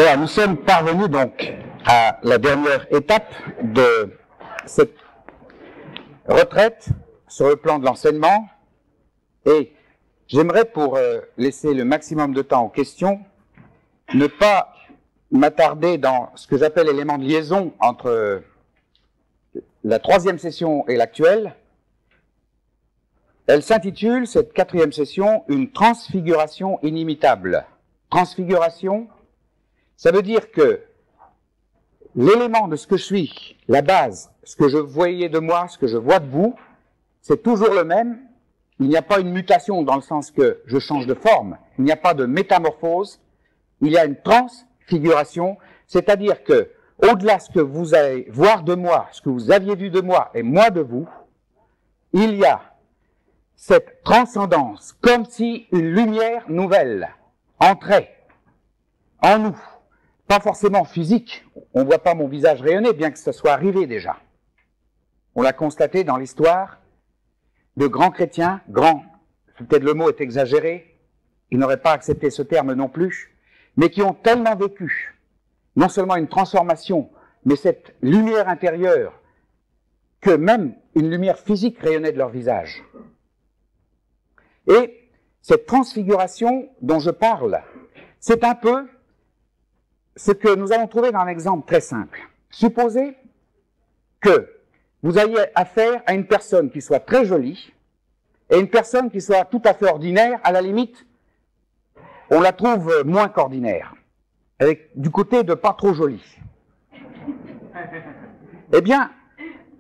Voilà, nous sommes parvenus donc à la dernière étape de cette retraite sur le plan de l'enseignement, et j'aimerais, pour laisser le maximum de temps aux questions, ne pas m'attarder dans ce que j'appelle l'élément de liaison entre la troisième session et l'actuelle. Elle s'intitule, cette quatrième session, une transfiguration inimitable. Transfiguration, ça veut dire que l'élément de ce que je suis, la base, ce que je voyais de moi, ce que je vois de vous, c'est toujours le même. Il n'y a pas une mutation dans le sens que je change de forme. Il n'y a pas de métamorphose. Il y a une transfiguration, c'est-à-dire que, au-delà de ce que vous allez voir de moi, ce que vous aviez vu de moi et moi de vous, il y a cette transcendance, comme si une lumière nouvelle entrait en nous. Pas forcément physique, on ne voit pas mon visage rayonner, bien que ce soit arrivé déjà. On l'a constaté dans l'histoire de grands chrétiens, grands, peut-être le mot est exagéré, ils n'auraient pas accepté ce terme non plus, mais qui ont tellement vécu, non seulement une transformation, mais cette lumière intérieure, que même une lumière physique rayonnait de leur visage. Et cette transfiguration dont je parle, c'est un peu ce que nous allons trouver dans un exemple très simple. Supposez que vous ayez affaire à une personne qui soit très jolie et une personne qui soit tout à fait ordinaire, à la limite, on la trouve moins qu'ordinaire, avec du côté de pas trop jolie. Eh bien,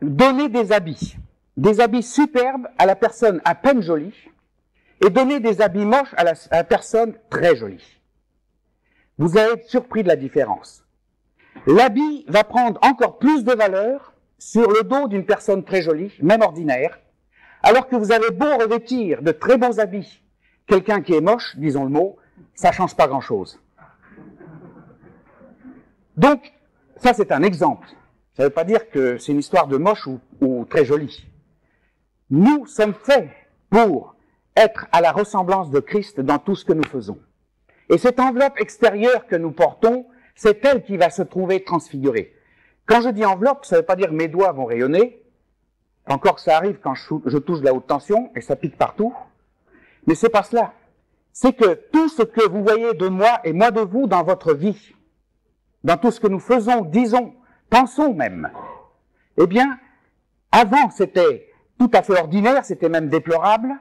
donnez des habits superbes à la personne à peine jolie, et donnez des habits moches à la personne très jolie. Vous allez être surpris de la différence. L'habit va prendre encore plus de valeur sur le dos d'une personne très jolie, même ordinaire, alors que vous avez beau revêtir de très bons habits quelqu'un qui est moche, disons le mot, ça change pas grand-chose. Donc, ça c'est un exemple. Ça ne veut pas dire que c'est une histoire de moche ou très jolie. Nous sommes faits pour être à la ressemblance de Christ dans tout ce que nous faisons. Et cette enveloppe extérieure que nous portons, c'est elle qui va se trouver transfigurée. Quand je dis enveloppe, ça ne veut pas dire mes doigts vont rayonner, encore que ça arrive quand je touche de la haute tension, et ça pique partout, mais c'est pas cela. C'est que tout ce que vous voyez de moi et moi de vous dans votre vie, dans tout ce que nous faisons, disons, pensons même, eh bien, avant c'était tout à fait ordinaire, c'était même déplorable,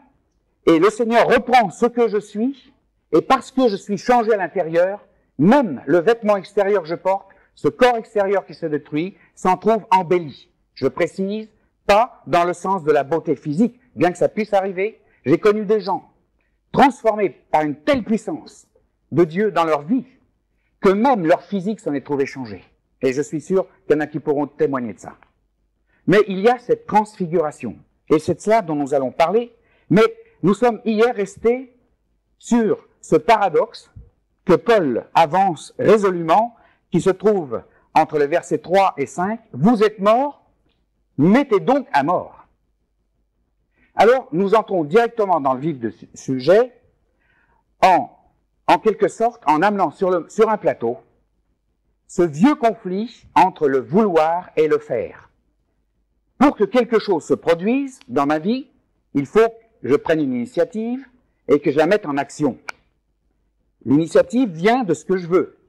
et le Seigneur reprend ce que je suis, et parce que je suis changé à l'intérieur, même le vêtement extérieur que je porte, ce corps extérieur qui se détruit, s'en trouve embelli. Je précise, pas dans le sens de la beauté physique, bien que ça puisse arriver. J'ai connu des gens transformés par une telle puissance de Dieu dans leur vie, que même leur physique s'en est trouvé changé. Et je suis sûr qu'il y en a qui pourront témoigner de ça. Mais il y a cette transfiguration, et c'est de cela dont nous allons parler, mais nous sommes hier restés sur ce paradoxe que Paul avance résolument, qui se trouve entre les versets 3 et 5. Vous êtes morts, mettez donc à mort. Alors, nous entrons directement dans le vif du sujet, en quelque sorte, en amenant sur un plateau ce vieux conflit entre le vouloir et le faire. Pour que quelque chose se produise dans ma vie, il faut que je prenne une initiative et que je la mette en action. L'initiative vient de ce que je veux.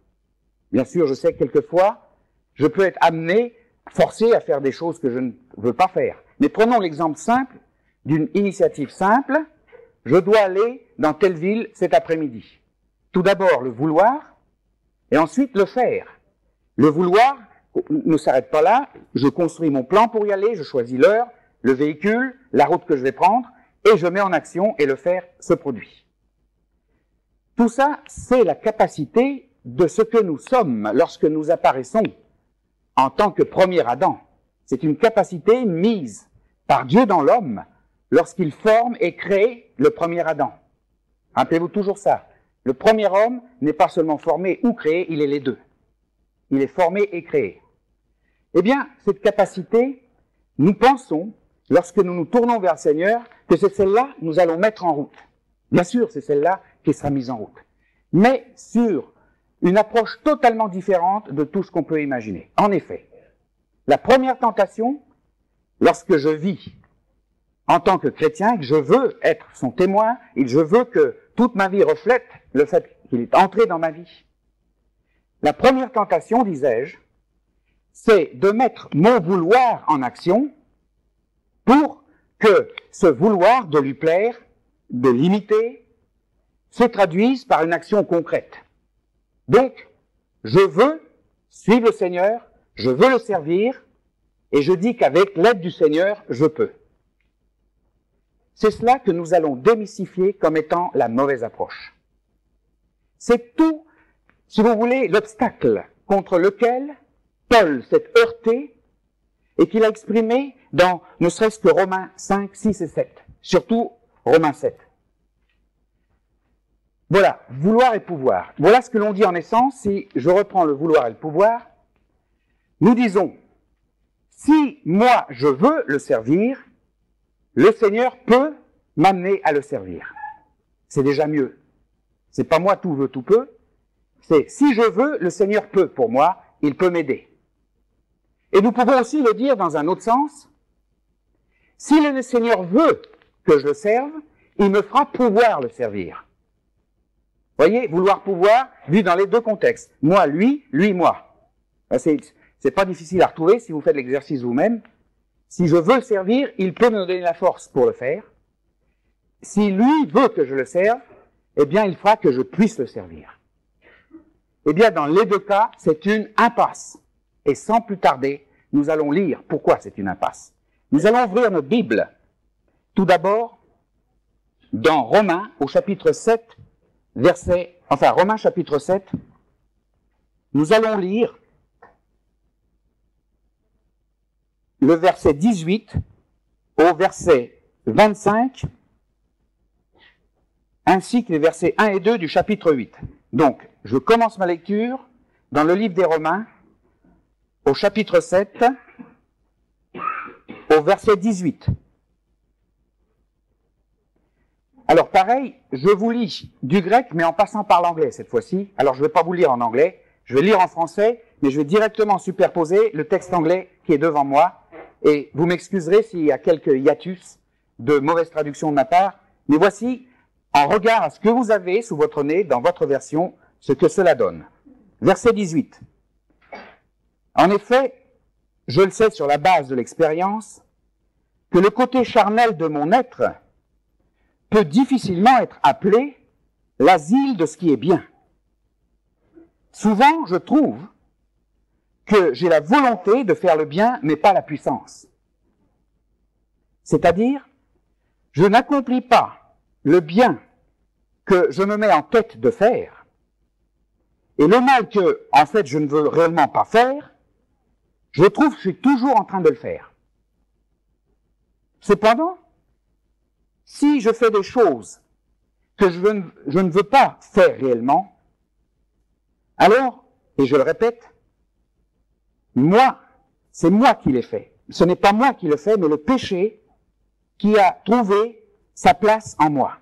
Bien sûr, je sais que quelquefois, je peux être amené, forcé à faire des choses que je ne veux pas faire. Mais prenons l'exemple simple d'une initiative simple. Je dois aller dans telle ville cet après-midi. Tout d'abord, le vouloir, et ensuite le faire. Le vouloir ne s'arrête pas là. Je construis mon plan pour y aller, je choisis l'heure, le véhicule, la route que je vais prendre, et je mets en action, et le faire se produit. Tout ça, c'est la capacité de ce que nous sommes lorsque nous apparaissons en tant que premier Adam. C'est une capacité mise par Dieu dans l'homme lorsqu'il forme et crée le premier Adam. Rappelez-vous toujours ça. Le premier homme n'est pas seulement formé ou créé, il est les deux. Il est formé et créé. Eh bien, cette capacité, nous pensons, lorsque nous nous tournons vers le Seigneur, que c'est celle-là que nous allons mettre en route. Bien sûr, c'est celle-là qui sera mise en route. Mais sur une approche totalement différente de tout ce qu'on peut imaginer. En effet, la première tentation, lorsque je vis en tant que chrétien, que je veux être son témoin, et que je veux que toute ma vie reflète le fait qu'il est entré dans ma vie. La première tentation, disais-je, c'est de mettre mon vouloir en action pour que ce vouloir de lui plaire, de l'imiter, se traduise par une action concrète. Donc, je veux suivre le Seigneur, je veux le servir, et je dis qu'avec l'aide du Seigneur, je peux. C'est cela que nous allons démystifier comme étant la mauvaise approche. C'est tout, si vous voulez, l'obstacle contre lequel Paul s'est heurté et qu'il a exprimé dans ne serait-ce que Romains 5, 6 et 7, surtout Romains 7. Voilà, vouloir et pouvoir. Voilà ce que l'on dit en essence, si je reprends le vouloir et le pouvoir. Nous disons, si moi je veux le servir, le Seigneur peut m'amener à le servir. C'est déjà mieux. C'est pas moi tout veut, tout peut. C'est si je veux, le Seigneur peut pour moi, il peut m'aider. Et nous pouvons aussi le dire dans un autre sens. Si le Seigneur veut que je le serve, il me fera pouvoir le servir. Voyez, vouloir pouvoir, vu dans les deux contextes. Moi, lui, moi. C'est pas difficile à retrouver si vous faites l'exercice vous-même. Si je veux le servir, il peut me donner la force pour le faire. Si lui veut que je le serve, eh bien, il fera que je puisse le servir. Eh bien, dans les deux cas, c'est une impasse. Et sans plus tarder, nous allons lire pourquoi c'est une impasse. Nous allons ouvrir notre Bible. Tout d'abord, dans Romains, au chapitre 7, Romains chapitre 7, nous allons lire le verset 18 au verset 25, ainsi que les versets 1 et 2 du chapitre 8. Donc, je commence ma lecture dans le livre des Romains, au chapitre 7, au verset 18. Alors pareil, je vous lis du grec, mais en passant par l'anglais cette fois-ci. Alors je ne vais pas vous lire en anglais, je vais lire en français, mais je vais directement superposer le texte anglais qui est devant moi. Et vous m'excuserez s'il y a quelques hiatus de mauvaise traduction de ma part, mais voici, en regard à ce que vous avez sous votre nez, dans votre version, ce que cela donne. Verset 18. En effet, je le sais sur la base de l'expérience, que le côté charnel de mon être peut difficilement être appelé l'asile de ce qui est bien. Souvent, je trouve que j'ai la volonté de faire le bien, mais pas la puissance. C'est-à-dire, je n'accomplis pas le bien que je me mets en tête de faire, et le mal que, en fait, je ne veux réellement pas faire, je trouve que je suis toujours en train de le faire. Cependant, si je fais des choses que je ne veux pas faire réellement, alors, et je le répète, c'est moi qui l'ai fait. Ce n'est pas moi qui le fais, mais le péché qui a trouvé sa place en moi.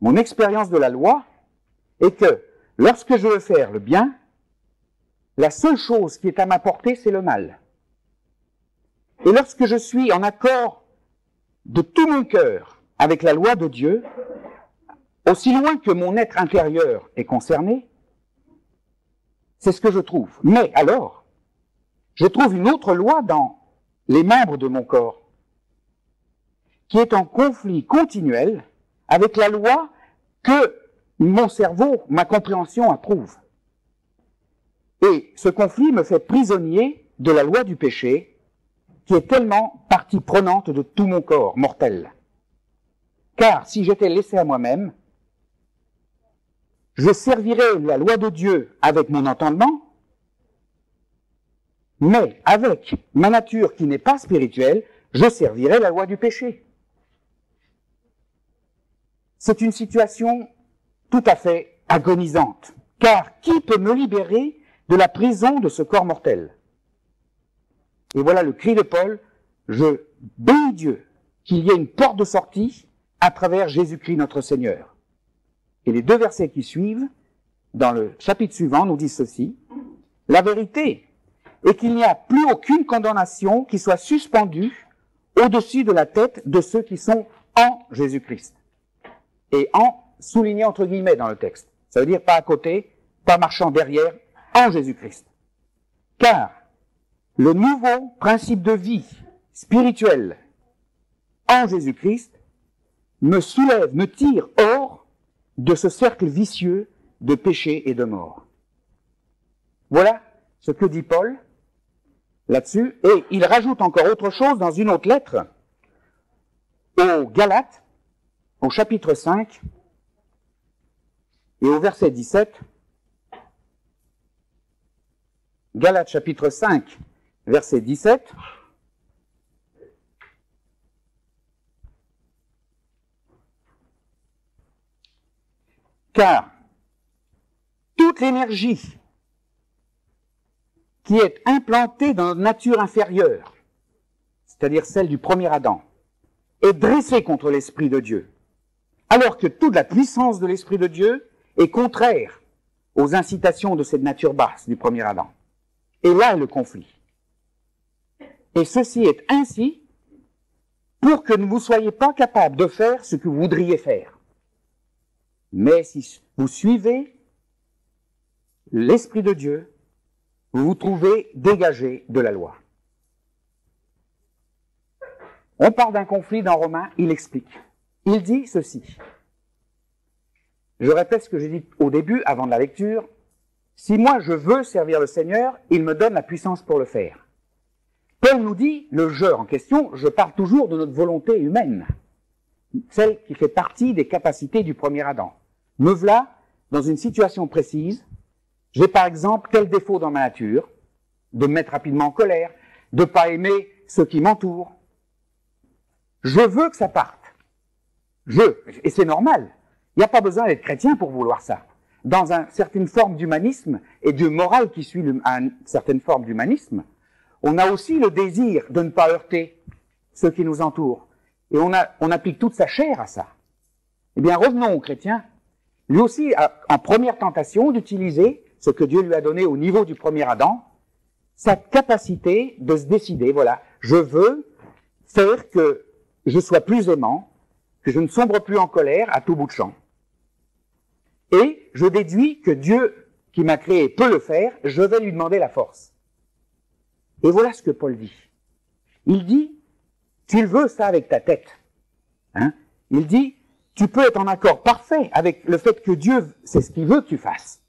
Mon expérience de la loi est que lorsque je veux faire le bien, la seule chose qui est à ma portée, c'est le mal. Et lorsque je suis en accord de tout mon cœur avec la loi de Dieu, aussi loin que mon être intérieur est concerné, c'est ce que je trouve. Mais alors, je trouve une autre loi dans les membres de mon corps, qui est en conflit continuel avec la loi que mon cerveau, ma compréhension approuve. Et ce conflit me fait prisonnier de la loi du péché, qui est tellement partie prenante de tout mon corps mortel. Car si j'étais laissé à moi-même, je servirais la loi de Dieu avec mon entendement, mais avec ma nature qui n'est pas spirituelle, je servirais la loi du péché. C'est une situation tout à fait agonisante, car qui peut me libérer de la prison de ce corps mortel? Et voilà le cri de Paul, je bénis Dieu qu'il y ait une porte de sortie à travers Jésus-Christ notre Seigneur. Et les deux versets qui suivent dans le chapitre suivant, nous dit ceci. La vérité est qu'il n'y a plus aucune condamnation qui soit suspendue au-dessus de la tête de ceux qui sont en Jésus-Christ. Et en, souligné entre guillemets dans le texte. Ça veut dire pas à côté, pas marchant derrière, en Jésus-Christ. Car le nouveau principe de vie spirituelle en Jésus-Christ me soulève, me tire hors de ce cercle vicieux de péché et de mort. Voilà ce que dit Paul là-dessus. Et il rajoute encore autre chose dans une autre lettre aux Galates, au chapitre 5 et au verset 17. Galates chapitre 5, verset 17. Car toute l'énergie qui est implantée dans notre nature inférieure, c'est-à-dire celle du premier Adam, est dressée contre l'Esprit de Dieu, alors que toute la puissance de l'Esprit de Dieu est contraire aux incitations de cette nature basse du premier Adam. Et là est le conflit. Et ceci est ainsi pour que vous ne soyez pas capables de faire ce que vous voudriez faire. Mais si vous suivez l'Esprit de Dieu, vous vous trouvez dégagé de la loi. On parle d'un conflit dans Romains, il explique. Il dit ceci. Je répète ce que j'ai dit au début, avant de la lecture. Si moi je veux servir le Seigneur, il me donne la puissance pour le faire. Paul nous dit, le je en question, je parle toujours de notre volonté humaine, celle qui fait partie des capacités du premier Adam. Me voilà dans une situation précise. J'ai par exemple tel défaut dans ma nature, de me mettre rapidement en colère, de ne pas aimer ceux qui m'entourent. Je veux que ça parte. Et c'est normal. Il n'y a pas besoin d'être chrétien pour vouloir ça. Dans une certaine forme d'humanisme et de morale qui suit une certaine forme d'humanisme, on a aussi le désir de ne pas heurter ceux qui nous entourent. Et on applique toute sa chair à ça. Eh bien, revenons aux chrétiens. Lui aussi a en première tentation d'utiliser ce que Dieu lui a donné au niveau du premier Adam, sa capacité de se décider, voilà, je veux faire que je sois plus aimant, que je ne sombre plus en colère à tout bout de champ. Et je déduis que Dieu qui m'a créé peut le faire, je vais lui demander la force. Et voilà ce que Paul dit. Il dit, tu le veux ça avec ta tête. Hein? Il dit, tu peux être en accord parfait avec le fait que Dieu, c'est ce qu'il veut que tu fasses.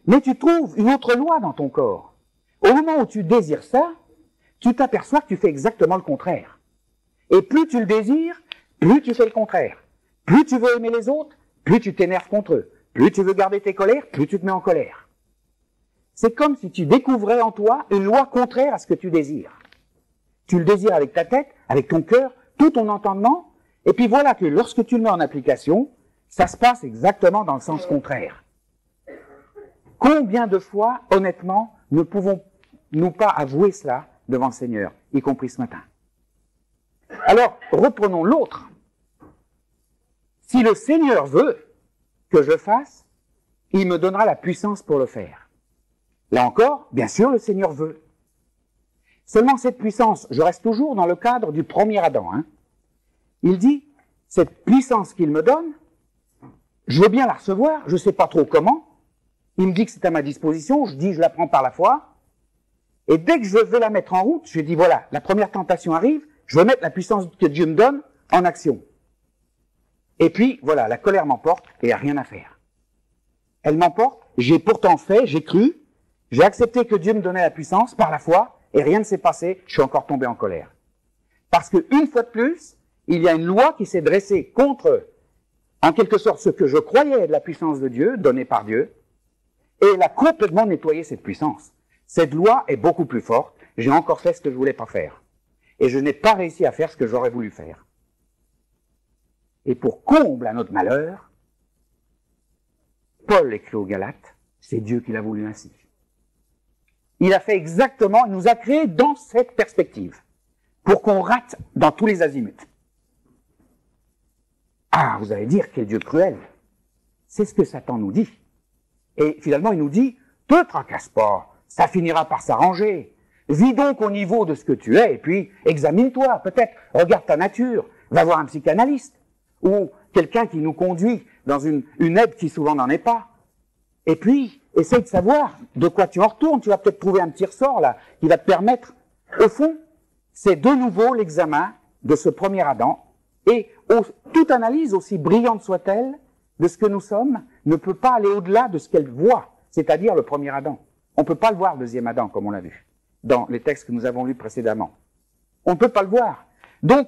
Mais tu trouves une autre loi dans ton corps. Au moment où tu désires ça, tu t'aperçois que tu fais exactement le contraire. Et plus tu le désires, plus tu fais le contraire. Plus tu veux aimer les autres, plus tu t'énerves contre eux. Plus tu veux garder tes colères, plus tu te mets en colère. C'est comme si tu découvrais en toi une loi contraire à ce que tu désires. Tu le désires avec ta tête, avec ton cœur, tout ton entendement, et puis voilà que lorsque tu le mets en application, ça se passe exactement dans le sens contraire. Combien de fois, honnêtement, ne pouvons-nous pas avouer cela devant le Seigneur, y compris ce matin? Alors, reprenons l'autre. Si le Seigneur veut que je fasse, il me donnera la puissance pour le faire. Là encore, bien sûr, le Seigneur veut. Seulement cette puissance, je reste toujours dans le cadre du premier Adam. Hein. Il dit, cette puissance qu'il me donne, je veux bien la recevoir, je ne sais pas trop comment. Il me dit que c'est à ma disposition, je dis je la prends par la foi. Et dès que je veux la mettre en route, je dis voilà, la première tentation arrive, je veux mettre la puissance que Dieu me donne en action. Et puis, voilà, la colère m'emporte et il n'y a rien à faire. Elle m'emporte, j'ai pourtant fait, j'ai cru, j'ai accepté que Dieu me donnait la puissance par la foi et rien ne s'est passé, je suis encore tombé en colère. Parce qu'une fois de plus, il y a une loi qui s'est dressée contre, en quelque sorte, ce que je croyais de la puissance de Dieu, donnée par Dieu, et elle a complètement nettoyé cette puissance. Cette loi est beaucoup plus forte, j'ai encore fait ce que je voulais pas faire. Et je n'ai pas réussi à faire ce que j'aurais voulu faire. Et pour comble à notre malheur, Paul écrit aux Galates, c'est Dieu qui l'a voulu ainsi. Il a fait exactement, il nous a créés dans cette perspective, pour qu'on rate dans tous les azimuts. Ah, vous allez dire quel Dieu cruel. C'est ce que Satan nous dit. Et finalement, il nous dit, te tracasse pas, ça finira par s'arranger. Vis donc au niveau de ce que tu es, et puis examine-toi, peut-être, regarde ta nature, va voir un psychanalyste, ou quelqu'un qui nous conduit dans une aide qui souvent n'en est pas. Et puis, essaye de savoir de quoi tu en retournes, tu vas peut-être trouver un petit ressort là, qui va te permettre, au fond, c'est de nouveau l'examen de ce premier Adam, et toute analyse, aussi brillante soit-elle, de ce que nous sommes, ne peut pas aller au-delà de ce qu'elle voit, c'est-à-dire le premier Adam. On ne peut pas le voir, le deuxième Adam, comme on l'a vu, dans les textes que nous avons lus précédemment. On ne peut pas le voir. Donc,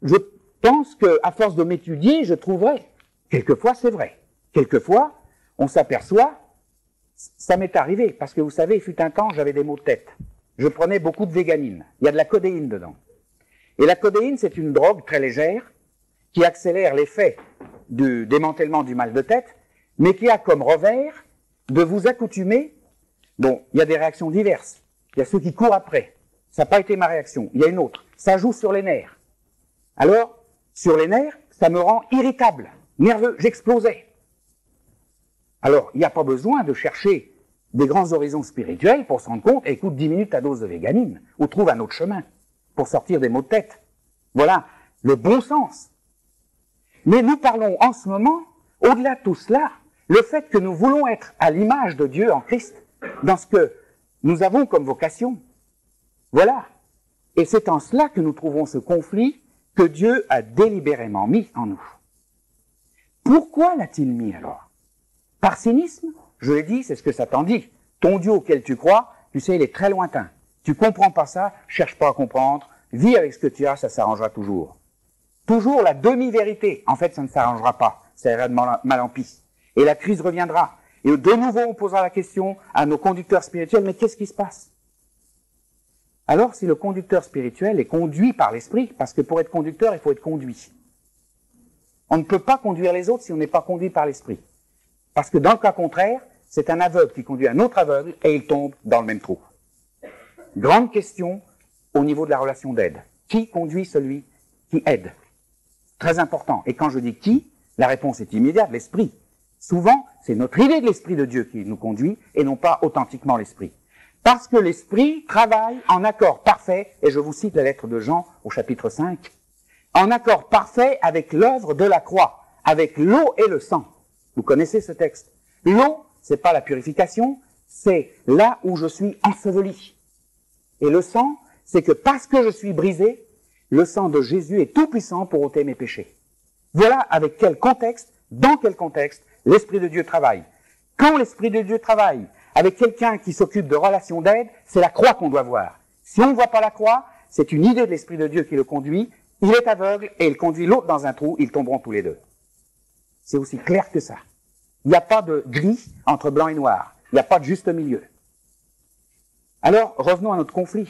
je pense qu'à force de m'étudier, je trouverai, quelquefois c'est vrai, quelquefois on s'aperçoit, ça m'est arrivé, parce que vous savez, il fut un temps, j'avais des maux de tête. Je prenais beaucoup de véganine, il y a de la codéine dedans. Et la codéine, c'est une drogue très légère, qui accélère l'effet du démantèlement du mal de tête, mais qui a comme revers de vous accoutumer. Bon, il y a des réactions diverses. Il y a ceux qui courent après. Ça n'a pas été ma réaction. Il y a une autre. Ça joue sur les nerfs. Alors, sur les nerfs, ça me rend irritable, nerveux, j'explosais. Alors, il n'y a pas besoin de chercher des grands horizons spirituels pour se rendre compte, écoute 10 minutes ta dose de véganine, ou trouve un autre chemin pour sortir des maux de tête. Voilà le bon sens. Mais nous parlons en ce moment, au-delà de tout cela, le fait que nous voulons être à l'image de Dieu en Christ, dans ce que nous avons comme vocation. Voilà. Et c'est en cela que nous trouvons ce conflit que Dieu a délibérément mis en nous. Pourquoi l'a-t-il mis alors? Par cynisme? Je l'ai dit, c'est ce que Satan dit. Ton Dieu auquel tu crois, tu sais, il est très lointain. Tu comprends pas ça, cherche pas à comprendre, vis avec ce que tu as, ça s'arrangera toujours. Toujours la demi-vérité. En fait, ça ne s'arrangera pas. Ça ira de mal en pis. Et la crise reviendra. Et de nouveau, on posera la question à nos conducteurs spirituels, mais qu'est-ce qui se passe? Alors, si le conducteur spirituel est conduit par l'esprit, parce que pour être conducteur, il faut être conduit. On ne peut pas conduire les autres si on n'est pas conduit par l'esprit. Parce que dans le cas contraire, c'est un aveugle qui conduit un autre aveugle et il tombe dans le même trou. Grande question au niveau de la relation d'aide. Qui conduit celui qui aide? Très important. Et quand je dis qui, la réponse est immédiate, l'esprit. Souvent, c'est notre idée de l'esprit de Dieu qui nous conduit et non pas authentiquement l'esprit. Parce que l'esprit travaille en accord parfait, et je vous cite la lettre de Jean au chapitre 5, en accord parfait avec l'œuvre de la croix, avec l'eau et le sang. Vous connaissez ce texte. L'eau, c'est pas la purification, c'est là où je suis enseveli. Et le sang, c'est que parce que je suis brisé, le sang de Jésus est tout puissant pour ôter mes péchés. Voilà avec quel contexte, dans quel contexte, l'Esprit de Dieu travaille. Quand l'Esprit de Dieu travaille avec quelqu'un qui s'occupe de relations d'aide, c'est la croix qu'on doit voir. Si on ne voit pas la croix, c'est une idée de l'Esprit de Dieu qui le conduit, il est aveugle et il conduit l'autre dans un trou, ils tomberont tous les deux. C'est aussi clair que ça. Il n'y a pas de gris entre blanc et noir. Il n'y a pas de juste milieu. Alors, revenons à notre conflit.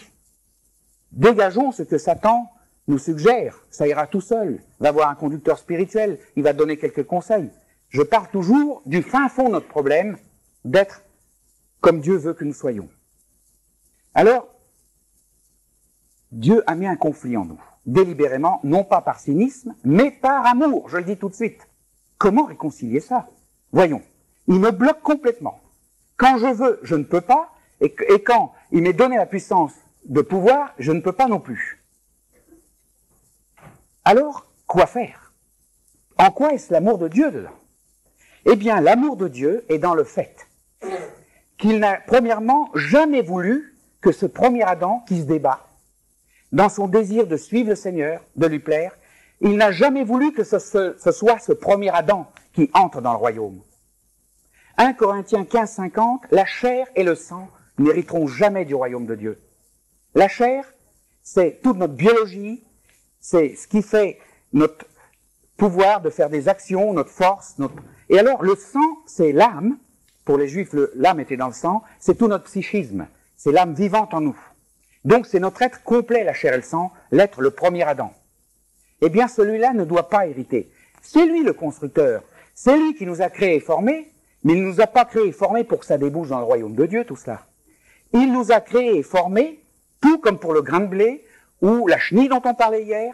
Dégageons ce que Satan nous suggère. Ça ira tout seul. Va voir un conducteur spirituel. Il va donner quelques conseils. Je parle toujours du fin fond de notre problème, d'être comme Dieu veut que nous soyons. Alors, Dieu a mis un conflit en nous. Délibérément, non pas par cynisme, mais par amour. Je le dis tout de suite. Comment réconcilier ça? Voyons. Il me bloque complètement. Quand je veux, je ne peux pas. Et quand il m'est donné la puissance de pouvoir, je ne peux pas non plus. Alors, quoi faire? En quoi est-ce l'amour de Dieu dedans? Eh bien, l'amour de Dieu est dans le fait qu'il n'a, premièrement, jamais voulu que ce premier Adam qui se débat, dans son désir de suivre le Seigneur, de lui plaire, il n'a jamais voulu que ce soit ce premier Adam qui entre dans le royaume. 1 Corinthiens 15, 50, la chair et le sang n'hériteront jamais du royaume de Dieu. La chair, c'est toute notre biologie, c'est ce qui fait notre pouvoir de faire des actions, notre force. Et alors, le sang, c'est l'âme. Pour les Juifs, l'âme était dans le sang. C'est tout notre psychisme. C'est l'âme vivante en nous. Donc, c'est notre être complet, la chair et le sang, l'être, le premier Adam. Eh bien, celui-là ne doit pas hériter. C'est lui le constructeur. C'est lui qui nous a créés et formés, mais il ne nous a pas créés et formés pour que ça débouche dans le royaume de Dieu, tout cela. Il nous a créés et formés, tout comme pour le grain de blé, ou la chenille dont on parlait hier.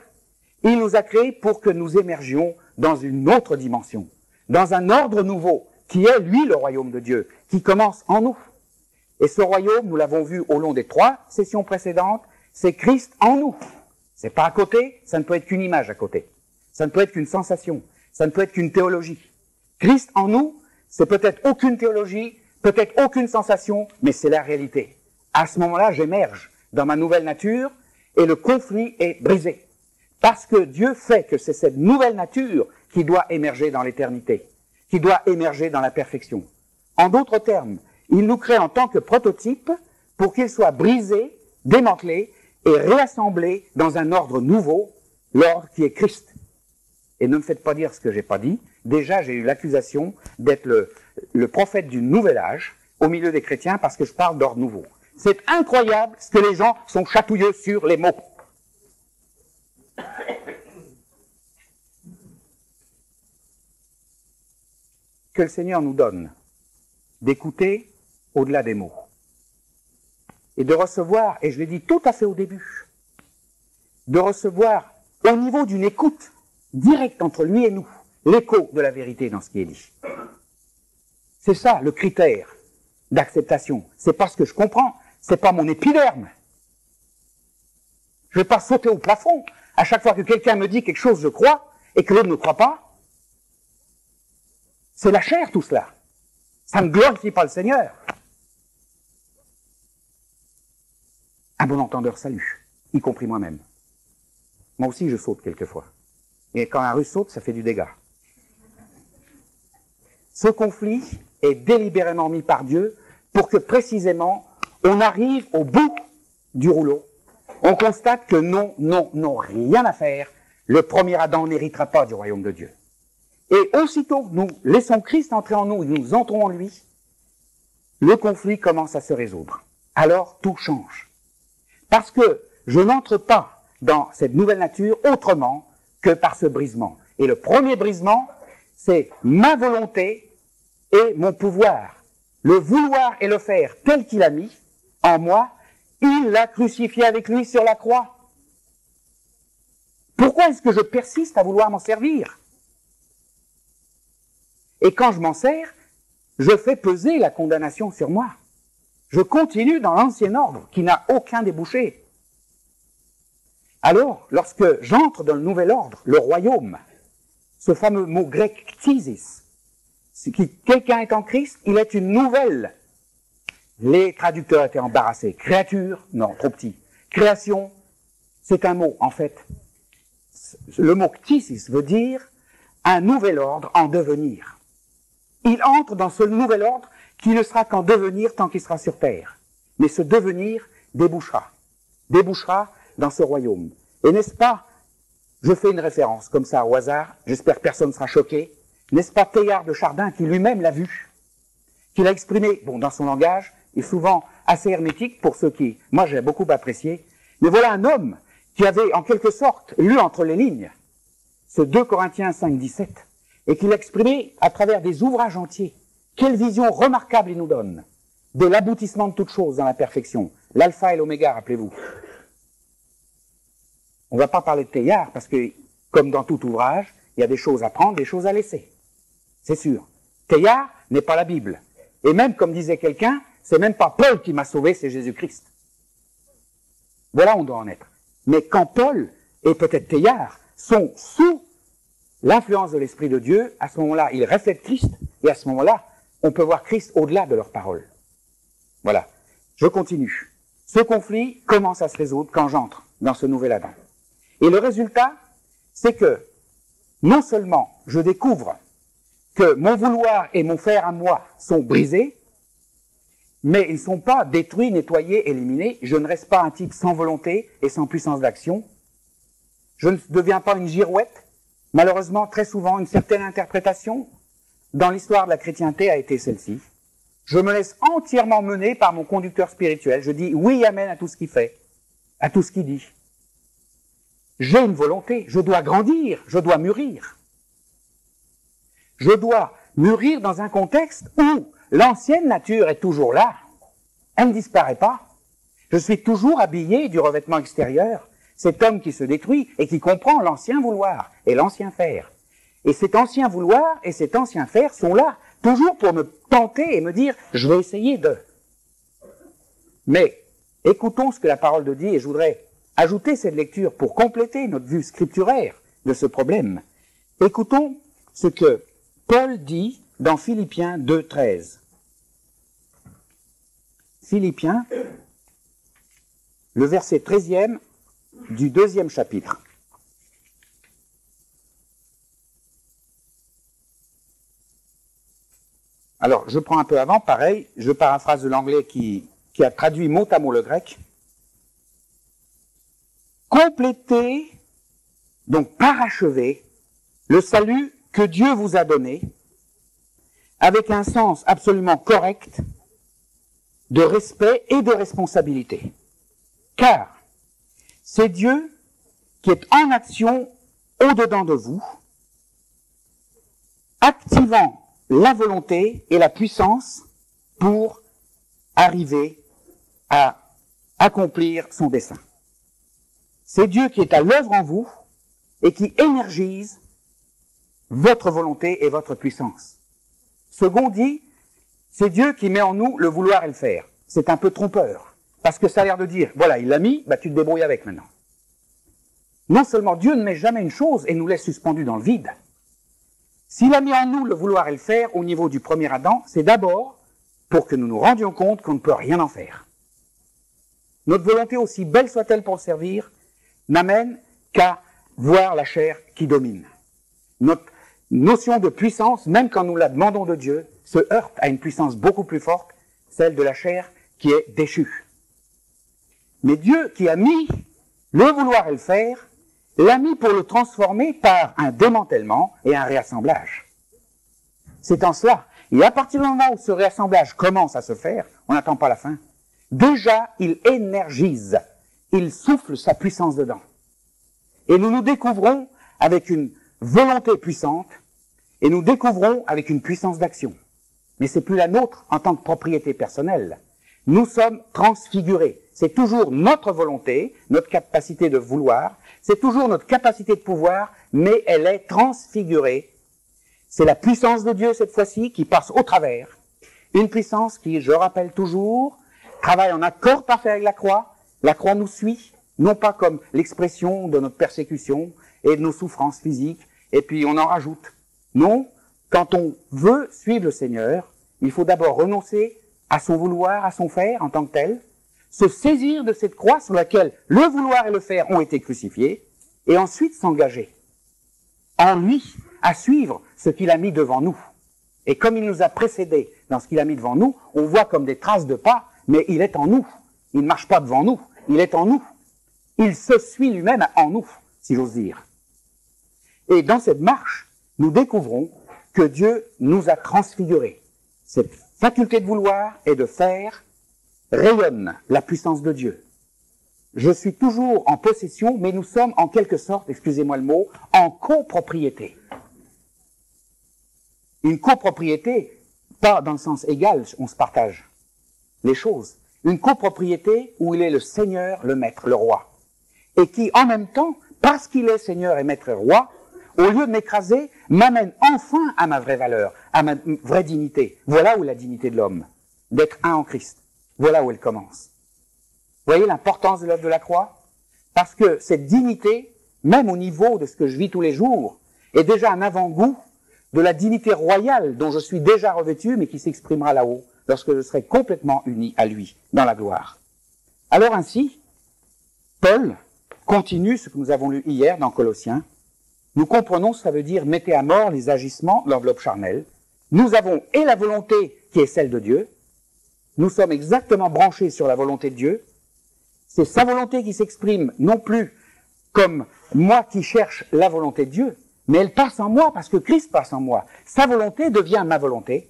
Il nous a créés pour que nous émergions dans une autre dimension, dans un ordre nouveau, qui est, lui, le royaume de Dieu, qui commence en nous. Et ce royaume, nous l'avons vu au long des 3 sessions précédentes, c'est Christ en nous. C'est pas à côté, ça ne peut être qu'une image à côté. Ça ne peut être qu'une sensation, ça ne peut être qu'une théologie. Christ en nous, c'est peut-être aucune théologie, peut-être aucune sensation, mais c'est la réalité. À ce moment-là, j'émerge dans ma nouvelle nature et le conflit est brisé. Parce que Dieu fait que c'est cette nouvelle nature qui doit émerger dans l'éternité, qui doit émerger dans la perfection. En d'autres termes, il nous crée en tant que prototype pour qu'il soit brisé, démantelé et réassemblé dans un ordre nouveau, l'ordre qui est Christ. Et ne me faites pas dire ce que j'ai pas dit. Déjà, j'ai eu l'accusation d'être le prophète du nouvel âge au milieu des chrétiens parce que je parle d'ordre nouveau. C'est incroyable ce que les gens sont chatouilleux sur les mots. Que le Seigneur nous donne d'écouter au-delà des mots et de recevoir, et je l'ai dit tout à fait au début, de recevoir au niveau d'une écoute directe entre lui et nous, l'écho de la vérité dans ce qui est dit. C'est ça le critère d'acceptation. C'est pas ce que je comprends, c'est pas mon épiderme. Je vais pas sauter au plafond à chaque fois que quelqu'un me dit quelque chose, je crois, et que l'autre ne croit pas. C'est la chair tout cela. Ça ne glorifie pas le Seigneur. Un bon entendeur salue, y compris moi-même. Moi aussi je saute quelquefois. Et quand un Russe saute, ça fait du dégât. Ce conflit est délibérément mis par Dieu pour que précisément on arrive au bout du rouleau. On constate que non, rien à faire. Le premier Adam n'héritera pas du royaume de Dieu. Et aussitôt que nous laissons Christ entrer en nous et nous entrons en lui, le conflit commence à se résoudre. Alors tout change. Parce que je n'entre pas dans cette nouvelle nature autrement que par ce brisement. Et le premier brisement, c'est ma volonté et mon pouvoir. Le vouloir et le faire tel qu'il a mis en moi, il l'a crucifié avec lui sur la croix. Pourquoi est-ce que je persiste à vouloir m'en servir? Et quand je m'en sers, je fais peser la condamnation sur moi. Je continue dans l'ancien ordre qui n'a aucun débouché. Alors, lorsque j'entre dans le nouvel ordre, le royaume, ce fameux mot grec ktisis, si quelqu'un est en Christ, il est une nouvelle. Les traducteurs étaient embarrassés. Créature, non, trop petit. Création, c'est un mot, en fait. Le mot ktisis veut dire un nouvel ordre en devenir. Il entre dans ce nouvel ordre qui ne sera qu'en devenir tant qu'il sera sur terre. Mais ce devenir débouchera dans ce royaume. Et n'est-ce pas, je fais une référence comme ça au hasard, j'espère que personne ne sera choqué, n'est-ce pas Teilhard de Chardin qui lui-même l'a vu, qui l'a exprimé, bon, dans son langage, et souvent assez hermétique pour ceux qui, moi j'ai beaucoup apprécié, mais voilà un homme qui avait en quelque sorte lu entre les lignes ce 2 Corinthiens 5, 17, et qui l'a exprimé à travers des ouvrages entiers. Quelle vision remarquable il nous donne de l'aboutissement de toutes choses dans la perfection, l'alpha et l'oméga, rappelez-vous. On ne va pas parler de Teilhard parce que, comme dans tout ouvrage, il y a des choses à prendre, des choses à laisser. C'est sûr. Teilhard n'est pas la Bible. Et même, comme disait quelqu'un, c'est même pas Paul qui m'a sauvé, c'est Jésus-Christ. Voilà où on doit en être. Mais quand Paul et peut-être Teilhard sont sous l'influence de l'Esprit de Dieu, à ce moment-là, ils reflètent Christ, et à ce moment-là, on peut voir Christ au-delà de leurs paroles. Voilà. Je continue. Ce conflit commence à se résoudre quand j'entre dans ce nouvel Adam. Et le résultat, c'est que, non seulement je découvre que mon vouloir et mon faire à moi sont brisés, mais ils ne sont pas détruits, nettoyés, éliminés. Je ne reste pas un type sans volonté et sans puissance d'action. Je ne deviens pas une girouette. Malheureusement, très souvent, une certaine interprétation dans l'histoire de la chrétienté a été celle-ci. Je me laisse entièrement mener par mon conducteur spirituel. Je dis oui, amen à tout ce qu'il fait, à tout ce qu'il dit. J'ai une volonté, je dois grandir, je dois mûrir. Je dois mûrir dans un contexte où l'ancienne nature est toujours là. Elle ne disparaît pas. Je suis toujours habillé du revêtement extérieur. Cet homme qui se détruit et qui comprend l'ancien vouloir et l'ancien faire. Et cet ancien vouloir et cet ancien faire sont là toujours pour me tenter et me dire, je vais essayer de. Mais écoutons ce que la parole de Dieu dit, et je voudrais ajouter cette lecture pour compléter notre vue scripturaire de ce problème. Écoutons ce que Paul dit dans Philippiens 2,13. Philippiens, le verset 13e du 2e chapitre. Alors, je prends un peu avant, pareil, je paraphrase de l'anglais qui a traduit mot à mot le grec. Complétez, donc parachevez, le salut que Dieu vous a donné, avec un sens absolument correct de respect et de responsabilité. Car c'est Dieu qui est en action au-dedans de vous, activant la volonté et la puissance pour arriver à accomplir son dessein. C'est Dieu qui est à l'œuvre en vous et qui énergise votre volonté et votre puissance. Second dit, c'est Dieu qui met en nous le vouloir et le faire. C'est un peu trompeur, parce que ça a l'air de dire, voilà, il l'a mis, bah tu te débrouilles avec maintenant. Non seulement Dieu ne met jamais une chose et nous laisse suspendus dans le vide. S'il a mis en nous le vouloir et le faire au niveau du premier Adam, c'est d'abord pour que nous nous rendions compte qu'on ne peut rien en faire. Notre volonté, aussi belle soit-elle pour le servir, n'amène qu'à voir la chair qui domine. Notre notion de puissance, même quand nous la demandons de Dieu, se heurte à une puissance beaucoup plus forte, celle de la chair qui est déchue. Mais Dieu qui a mis le vouloir et le faire, l'a mis pour le transformer par un démantèlement et un réassemblage. C'est en cela. Et à partir du moment où ce réassemblage commence à se faire, on n'attend pas la fin. Déjà, il énergise, il souffle sa puissance dedans. Et nous nous découvrons avec une volonté puissante, et nous découvrons avec une puissance d'action. Mais c'est plus la nôtre en tant que propriété personnelle. Nous sommes transfigurés. C'est toujours notre volonté, notre capacité de vouloir, c'est toujours notre capacité de pouvoir, mais elle est transfigurée. C'est la puissance de Dieu cette fois-ci qui passe au travers. Une puissance qui, je rappelle toujours, travaille en accord parfait avec la croix. La croix nous suit, non pas comme l'expression de notre persécution et de nos souffrances physiques, et puis on en rajoute. Non, quand on veut suivre le Seigneur, il faut d'abord renoncer à son vouloir, à son faire en tant que tel, se saisir de cette croix sur laquelle le vouloir et le faire ont été crucifiés, et ensuite s'engager en lui à suivre ce qu'il a mis devant nous. Et comme il nous a précédés dans ce qu'il a mis devant nous, on voit comme des traces de pas, mais il est en nous. Il ne marche pas devant nous, il est en nous. Il se suit lui-même en nous, si j'ose dire. Et dans cette marche, nous découvrons que Dieu nous a transfigurés. Cette faculté de vouloir et de faire rayonne la puissance de Dieu. Je suis toujours en possession, mais nous sommes en quelque sorte, excusez-moi le mot, en copropriété. Une copropriété, pas dans le sens égal, on se partage les choses. Une copropriété où il est le Seigneur, le Maître, le Roi. Et qui, en même temps, parce qu'il est Seigneur et Maître et Roi, au lieu de m'écraser, m'amène enfin à ma vraie valeur, à ma vraie dignité. Voilà où est la dignité de l'homme, d'être un en Christ. Voilà où elle commence. Vous voyez l'importance de l'œuvre de la croix? Parce que cette dignité, même au niveau de ce que je vis tous les jours, est déjà un avant-goût de la dignité royale dont je suis déjà revêtu, mais qui s'exprimera là-haut, lorsque je serai complètement uni à lui, dans la gloire. Alors ainsi, Paul continue ce que nous avons lu hier dans Colossiens. Nous comprenons ce que ça veut dire « mettez à mort les agissements, l'enveloppe charnelle ». Nous avons et la volonté qui est celle de Dieu. Nous sommes exactement branchés sur la volonté de Dieu. C'est sa volonté qui s'exprime non plus comme moi qui cherche la volonté de Dieu, mais elle passe en moi parce que Christ passe en moi. Sa volonté devient ma volonté.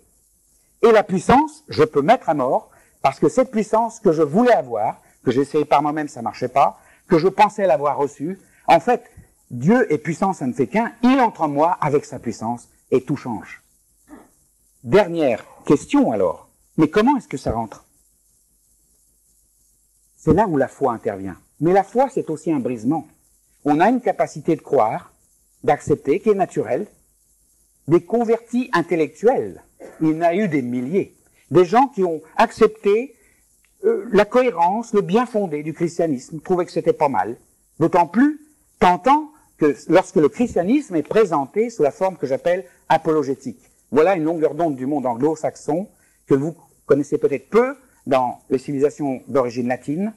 Et la puissance, je peux mettre à mort parce que cette puissance que je voulais avoir, que j'essayais par moi-même, ça marchait pas, que je pensais l'avoir reçue, en fait, Dieu est puissant, ça ne fait qu'un, il entre en moi avec sa puissance et tout change. Dernière question alors, mais comment est-ce que ça rentre? C'est là où la foi intervient. Mais la foi, c'est aussi un brisement. On a une capacité de croire, d'accepter, qui est naturelle, des convertis intellectuels il y en a eu des milliers. Des gens qui ont accepté la cohérence, le bien fondé du christianisme, trouvaient que c'était pas mal. D'autant plus tentant que lorsque le christianisme est présenté sous la forme que j'appelle apologétique. Voilà une longueur d'onde du monde anglo-saxon que vous connaissez peut-être peu dans les civilisations d'origine latine.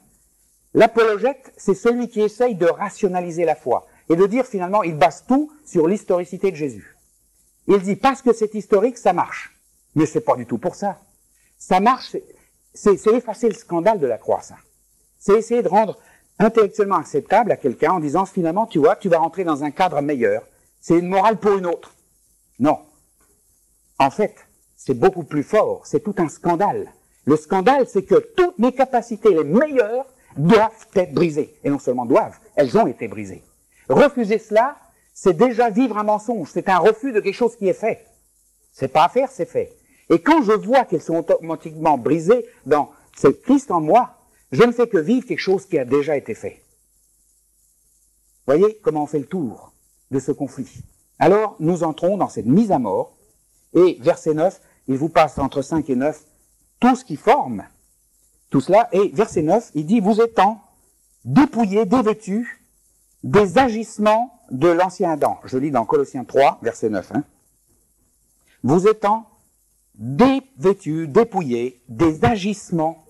L'apologète, c'est celui qui essaye de rationaliser la foi et de dire finalement, il base tout sur l'historicité de Jésus. Il dit, parce que c'est historique, ça marche. Mais c'est pas du tout pour ça. Ça marche, c'est effacer le scandale de la croix, ça. C'est essayer de rendre intellectuellement acceptable à quelqu'un en disant, finalement, tu vois, tu vas rentrer dans un cadre meilleur. C'est une morale pour une autre. Non. En fait, c'est beaucoup plus fort. C'est tout un scandale. Le scandale, c'est que toutes mes capacités les meilleures doivent être brisées. Et non seulement doivent, elles ont été brisées. Refuser cela, c'est déjà vivre un mensonge. C'est un refus de quelque chose qui est fait. C'est pas à faire, c'est fait. Et quand je vois qu'elles sont automatiquement brisées dans ce Christ en moi, je ne fais que vivre quelque chose qui a déjà été fait. Voyez comment on fait le tour de ce conflit. Alors, nous entrons dans cette mise à mort, et verset 9, il vous passe entre 5 et 9, tout ce qui forme tout cela, et verset 9, il dit, vous étant dépouillés, dévêtus des agissements de l'ancien Adam. Je lis dans Colossiens 3, verset 9. Vous étant dévêtus, dépouillés des agissements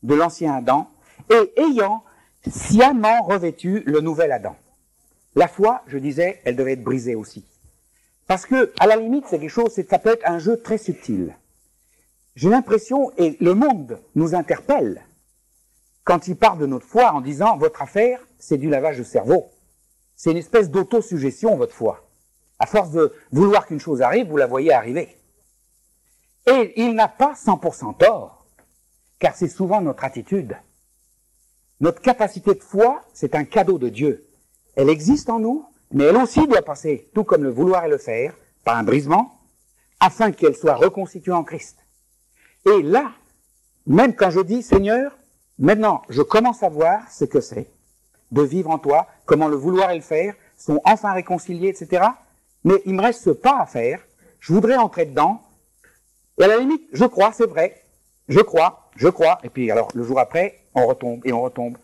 de l'ancien Adam, et ayant sciemment revêtu le nouvel Adam. La foi, je disais, elle devait être brisée aussi. Parce que, à la limite, c'est quelque chose, ça peut être un jeu très subtil. J'ai l'impression, et le monde nous interpelle, quand il parle de notre foi en disant, votre affaire, c'est du lavage de cerveau. C'est une espèce d'autosuggestion, votre foi. À force de vouloir qu'une chose arrive, vous la voyez arriver. Et il n'a pas 100% tort, car c'est souvent notre attitude. Notre capacité de foi, c'est un cadeau de Dieu. Elle existe en nous, mais elle aussi doit passer, tout comme le vouloir et le faire, par un brisement, afin qu'elle soit reconstituée en Christ. Et là, même quand je dis, Seigneur, maintenant, je commence à voir ce que c'est de vivre en toi, comment le vouloir et le faire sont enfin réconciliés, etc. Mais il me reste ce pas à faire, je voudrais entrer dedans, et à la limite, je crois, c'est vrai, je crois, et puis alors, le jour après, on retombe, et on retombe.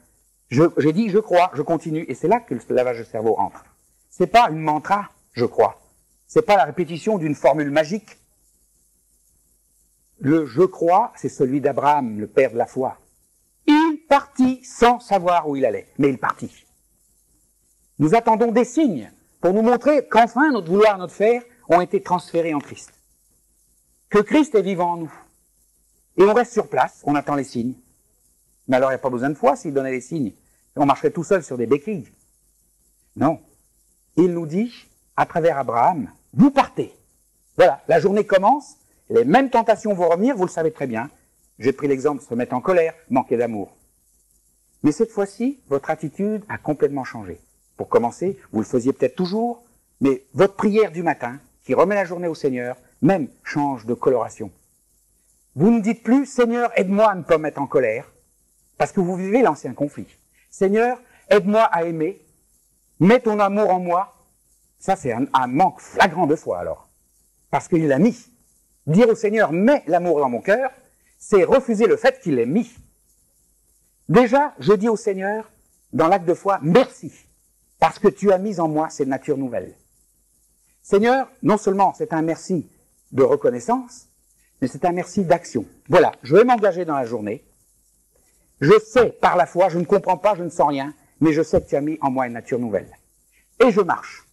J'ai dit, je crois, je continue, et c'est là que le lavage de cerveau entre. C'est pas une mantra, je crois. C'est pas la répétition d'une formule magique. Le je crois, c'est celui d'Abraham, le père de la foi. Il partit sans savoir où il allait, mais il partit. Nous attendons des signes pour nous montrer qu'enfin notre vouloir et notre faire ont été transférés en Christ. Que Christ est vivant en nous. Et on reste sur place, on attend les signes. Mais alors il n'y a pas besoin de foi s'il donnait les signes. On marcherait tout seul sur des béquilles. Non. Il nous dit, à travers Abraham, vous partez. Voilà, la journée commence, les mêmes tentations vont revenir, vous le savez très bien. J'ai pris l'exemple de se mettre en colère, manquer d'amour. Mais cette fois-ci, votre attitude a complètement changé. Pour commencer, vous le faisiez peut-être toujours, mais votre prière du matin, qui remet la journée au Seigneur, même change de coloration. Vous ne dites plus, Seigneur, aide-moi à ne pas me mettre en colère, parce que vous vivez l'ancien conflit. Seigneur, aide-moi à aimer, mets ton amour en moi. Ça, c'est un manque flagrant de foi, alors. Parce qu'il l'a mis. Dire au Seigneur, mets l'amour dans mon cœur, c'est refuser le fait qu'il l'ait mis. Déjà, je dis au Seigneur, dans l'acte de foi, merci, parce que tu as mis en moi cette nature nouvelle. Seigneur, non seulement c'est un merci de reconnaissance, mais c'est un merci d'action. Voilà, je vais m'engager dans la journée. Je sais, par la foi, je ne comprends pas, je ne sens rien, mais je sais que tu as mis en moi une nature nouvelle. Et je marche.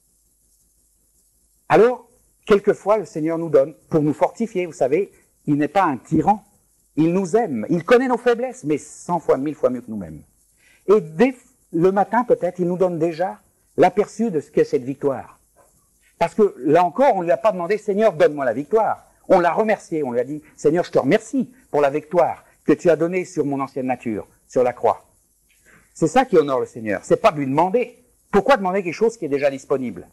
Alors, quelquefois, le Seigneur nous donne, pour nous fortifier, vous savez, il n'est pas un tyran. Il nous aime, il connaît nos faiblesses, mais 100 fois, 1000 fois mieux que nous-mêmes. Et dès le matin, peut-être, il nous donne déjà l'aperçu de ce qu'est cette victoire. Parce que, là encore, on ne lui a pas demandé, Seigneur, donne-moi la victoire. On l'a remercié, on lui a dit, Seigneur, je te remercie pour la victoire que tu as donnée sur mon ancienne nature, sur la croix. C'est ça qui honore le Seigneur. C'est pas de lui demander. Pourquoi demander quelque chose qui est déjà disponible?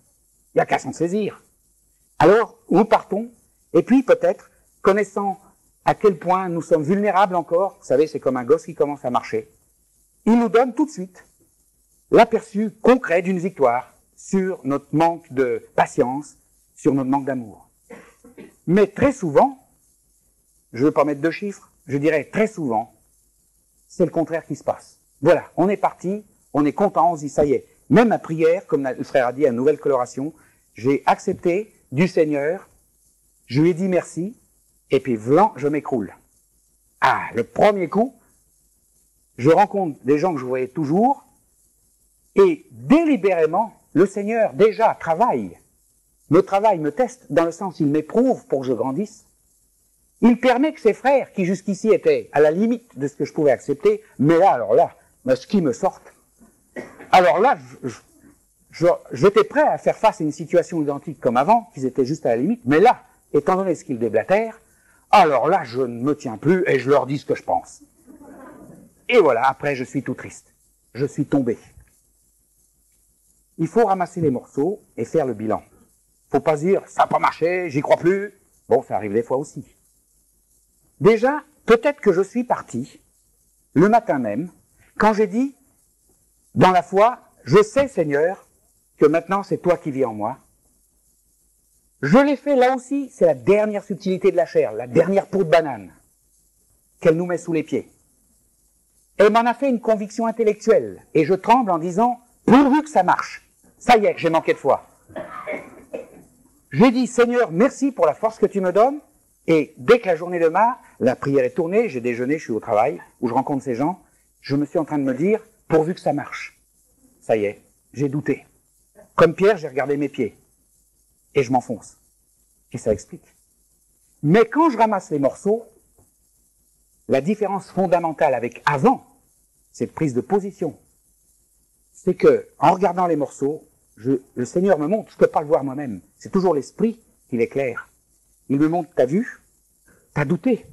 Il n'y a qu'à s'en saisir. Alors, nous partons, et puis peut-être, connaissant à quel point nous sommes vulnérables encore, vous savez, c'est comme un gosse qui commence à marcher, il nous donne tout de suite l'aperçu concret d'une victoire sur notre manque de patience, sur notre manque d'amour. Mais très souvent, je ne veux pas mettre de chiffres, je dirais très souvent, c'est le contraire qui se passe. Voilà, on est parti, on est content, on se dit ça y est. Même à prière, comme le frère a dit, à nouvelle coloration, j'ai accepté du Seigneur, je lui ai dit merci, et puis vlan, je m'écroule. Ah, le premier coup, je rencontre des gens que je voyais toujours, et délibérément, le Seigneur déjà travaille, me teste, dans le sens il m'éprouve pour que je grandisse. Il permet que ces frères, qui jusqu'ici étaient à la limite de ce que je pouvais accepter, mais là, alors là, ce qui me sortent. Alors là, j'étais prêt à faire face à une situation identique comme avant, qu'ils étaient juste à la limite, mais là, étant donné ce qu'ils déblatèrent, alors là, je ne me tiens plus et je leur dis ce que je pense. Et voilà, après, je suis tout triste. Je suis tombé. Il faut ramasser les morceaux et faire le bilan. Faut pas se dire, ça n'a pas marché, j'y crois plus. Bon, ça arrive des fois aussi. Déjà, peut-être que je suis parti, le matin même, quand j'ai dit, dans la foi, je sais, Seigneur, que maintenant c'est toi qui vis en moi. Je l'ai fait là aussi, c'est la dernière subtilité de la chair, la dernière peau de banane qu'elle nous met sous les pieds. Elle m'en a fait une conviction intellectuelle, et je tremble en disant, pourvu que ça marche. Ça y est, j'ai manqué de foi. J'ai dit, Seigneur, merci pour la force que tu me donnes, et dès que la journée démarre, la prière est tournée, j'ai déjeuné, je suis au travail, où je rencontre ces gens, je me suis en train de me dire, pourvu que ça marche. Ça y est, j'ai douté. Comme Pierre, j'ai regardé mes pieds, et je m'enfonce. Et ça explique. Mais quand je ramasse les morceaux, la différence fondamentale avec avant, cette prise de position, c'est que, en regardant les morceaux, le Seigneur me montre, je ne peux pas le voir moi-même, c'est toujours l'Esprit qui l'éclaire. Il me montre, t'as vu, t'as douté,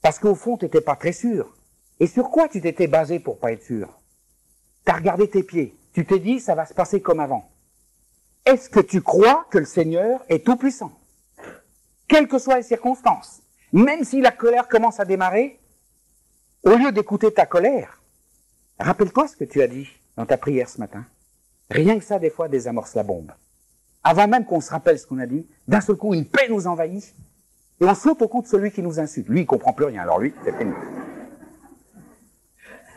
parce qu'au fond, tu n'étais pas très sûr. Et sur quoi tu t'étais basé pour pas être sûr? T'as regardé tes pieds, tu t'es dit, ça va se passer comme avant. Est-ce que tu crois que le Seigneur est tout puissant? Quelles que soient les circonstances, même si la colère commence à démarrer, au lieu d'écouter ta colère, rappelle-toi ce que tu as dit dans ta prière ce matin. Rien que ça, des fois, désamorce la bombe. Avant même qu'on se rappelle ce qu'on a dit, d'un seul coup, une paix nous envahit, et on saute au cou de celui qui nous insulte. Lui, il comprend plus rien, alors lui, c'est fini.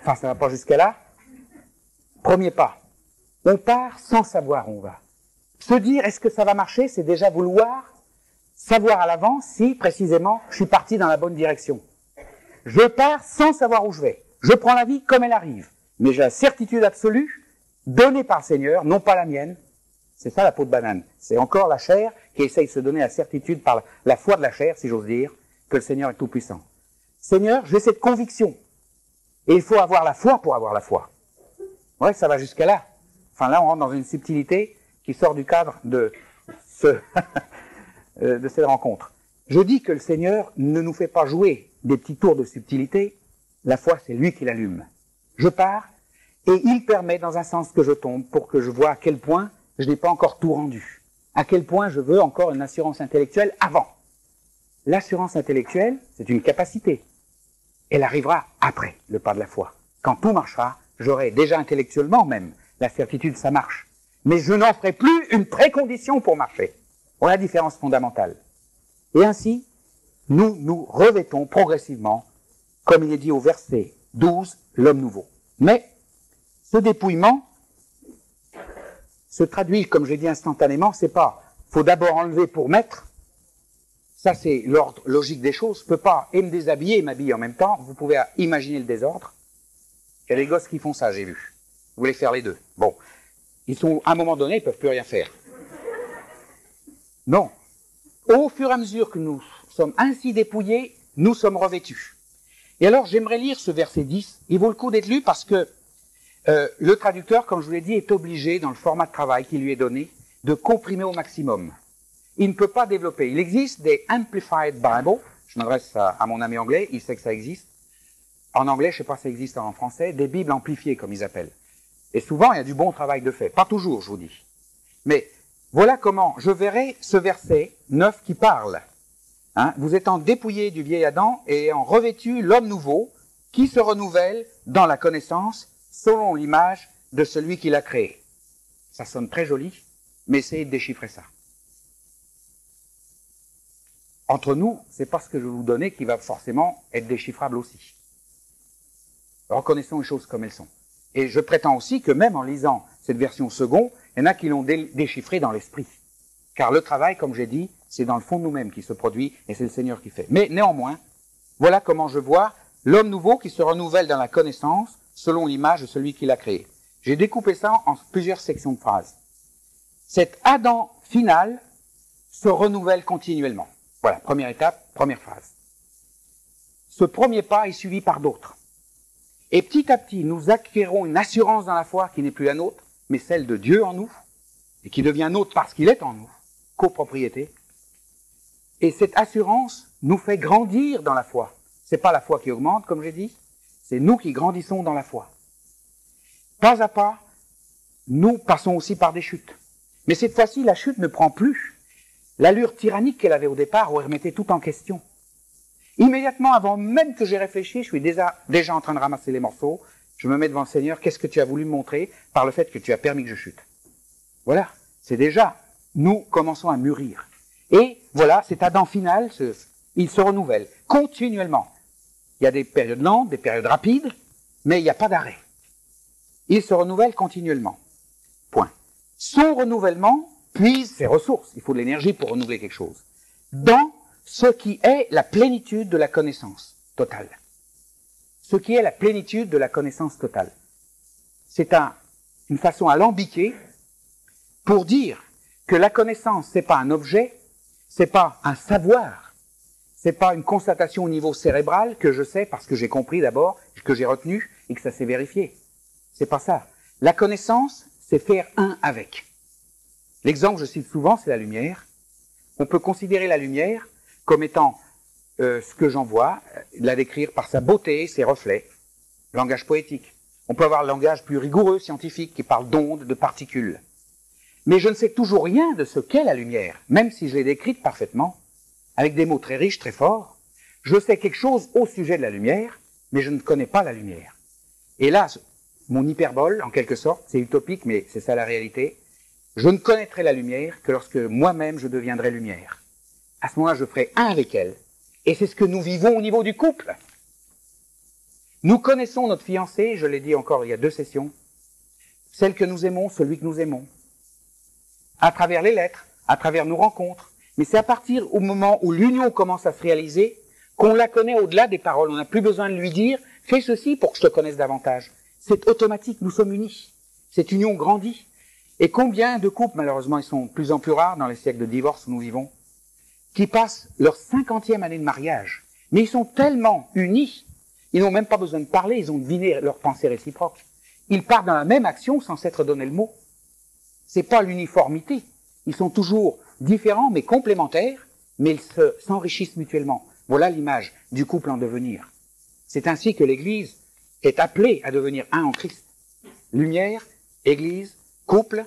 Enfin, ça ne va pas jusqu'à là. Premier pas. On part sans savoir où on va. Se dire, est-ce que ça va marcher, c'est déjà vouloir savoir à l'avance si, précisément, je suis parti dans la bonne direction. Je pars sans savoir où je vais. Je prends la vie comme elle arrive. Mais j'ai la certitude absolue, donnée par le Seigneur, non pas la mienne. C'est ça la peau de banane. C'est encore la chair qui essaye de se donner la certitude par la foi de la chair, si j'ose dire, que le Seigneur est tout puissant. Seigneur, j'ai cette conviction. Et il faut avoir la foi pour avoir la foi. Ouais, ça va jusqu'à là. Enfin là, on rentre dans une subtilité qui sort du cadre de cette rencontre. Je dis que le Seigneur ne nous fait pas jouer des petits tours de subtilité. La foi, c'est lui qui l'allume. Je pars et il permet dans un sens que je tombe pour que je vois à quel point je n'ai pas encore tout rendu. À quel point je veux encore une assurance intellectuelle avant. L'assurance intellectuelle, c'est une capacité. Elle arrivera après le pas de la foi. Quand tout marchera, j'aurai déjà intellectuellement même la certitude ça marche. Mais je n'en ferai plus une précondition pour marcher. Voilà la différence fondamentale. Et ainsi, nous nous revêtons progressivement, comme il est dit au verset 12, l'homme nouveau. Mais ce dépouillement se traduit, comme j'ai dit instantanément, c'est pas, faut d'abord enlever pour mettre. Ça, c'est l'ordre logique des choses. Je peux pas et me déshabiller et m'habiller en même temps. Vous pouvez imaginer le désordre. Il y a des gosses qui font ça, j'ai vu. Vous voulez faire les deux. Bon. Ils sont, à un moment donné, ils peuvent plus rien faire. Non. Au fur et à mesure que nous sommes ainsi dépouillés, nous sommes revêtus. Et alors, j'aimerais lire ce verset 10. Il vaut le coup d'être lu parce que le traducteur, comme je vous l'ai dit, est obligé, dans le format de travail qui lui est donné, de comprimer au maximum. Il ne peut pas développer. Il existe des Amplified Bible. Je m'adresse à mon ami anglais, il sait que ça existe. En anglais, je ne sais pas si ça existe en français, des Bibles amplifiées, comme ils appellent. Et souvent, il y a du bon travail de fait. Pas toujours, je vous dis. Mais voilà comment je verrai ce verset 9 qui parle. Hein, vous étant dépouillés du vieil Adam et ayant revêtu l'homme nouveau qui se renouvelle dans la connaissance selon l'image de celui qui l'a créé. Ça sonne très joli, mais essayez de déchiffrer ça. entre nous, c'est pas ce que je vais vous donner qui va forcément être déchiffrable aussi. Reconnaissons les choses comme elles sont. Et je prétends aussi que même en lisant cette version seconde, il y en a qui l'ont déchiffré dans l'esprit. Car le travail, comme j'ai dit, c'est dans le fond de nous-mêmes qui se produit et c'est le Seigneur qui fait. Mais néanmoins, voilà comment je vois l'homme nouveau qui se renouvelle dans la connaissance selon l'image de celui qui l'a créé. J'ai découpé ça en plusieurs sections de phrases. Cet Adam final se renouvelle continuellement. Voilà, première étape, première phrase. Ce premier pas est suivi par d'autres. Et petit à petit, nous acquérons une assurance dans la foi qui n'est plus la nôtre, mais celle de Dieu en nous, et qui devient nôtre parce qu'il est en nous, copropriété. Et cette assurance nous fait grandir dans la foi. C'est pas la foi qui augmente, comme j'ai dit, c'est nous qui grandissons dans la foi. Pas à pas, nous passons aussi par des chutes. Mais cette fois-ci, la chute ne prend plus l'allure tyrannique qu'elle avait au départ, où elle remettait tout en question. Immédiatement, avant même que j'ai réfléchi, je suis déjà en train de ramasser les morceaux, je me mets devant le Seigneur, qu'est-ce que tu as voulu me montrer par le fait que tu as permis que je chute? Voilà, c'est déjà, nous commençons à mûrir. Et voilà, cet Adam final, il se renouvelle continuellement. Il y a des périodes lentes, des périodes rapides, mais il n'y a pas d'arrêt. Il se renouvelle continuellement. Point. Son renouvellement puise ses ressources, il faut de l'énergie pour renouveler quelque chose, dans ce qui est la plénitude de la connaissance totale. Ce qui est la plénitude de la connaissance totale. C'est une façon alambiquée pour dire que la connaissance, c'est pas un objet, c'est pas un savoir, c'est pas une constatation au niveau cérébral que je sais parce que j'ai compris d'abord, que j'ai retenu et que ça s'est vérifié. C'est pas ça. La connaissance, c'est faire un avec. L'exemple que je cite souvent, c'est la lumière. On peut considérer la lumière comme étant ce que j'en vois, la décrire par sa beauté, ses reflets, langage poétique. On peut avoir le langage plus rigoureux, scientifique, qui parle d'ondes, de particules. Mais je ne sais toujours rien de ce qu'est la lumière, même si je l'ai décrite parfaitement, avec des mots très riches, très forts. Je sais quelque chose au sujet de la lumière, mais je ne connais pas la lumière. Et là, mon hyperbole, en quelque sorte, c'est utopique, mais c'est ça la réalité. Je ne connaîtrai la lumière que lorsque moi-même je deviendrai lumière. À ce moment-là, je ferai un avec elle. Et c'est ce que nous vivons au niveau du couple. Nous connaissons notre fiancé, je l'ai dit encore il y a 2 sessions, celle que nous aimons, celui que nous aimons, à travers les lettres, à travers nos rencontres. Mais c'est à partir au moment où l'union commence à se réaliser qu'on la connaît au-delà des paroles. On n'a plus besoin de lui dire « fais ceci pour que je te connaisse davantage ». C'est automatique, nous sommes unis. Cette union grandit. Et combien de couples, malheureusement, ils sont de plus en plus rares dans les siècles de divorce où nous vivons, qui passent leur 50e année de mariage. Mais ils sont tellement unis, ils n'ont même pas besoin de parler, ils ont deviné leur pensée réciproque. Ils partent dans la même action sans s'être donné le mot. C'est pas l'uniformité. Ils sont toujours différents mais complémentaires, mais ils s'enrichissent mutuellement. Voilà l'image du couple en devenir. C'est ainsi que l'Église est appelée à devenir un en Christ. Lumière, Église, couple,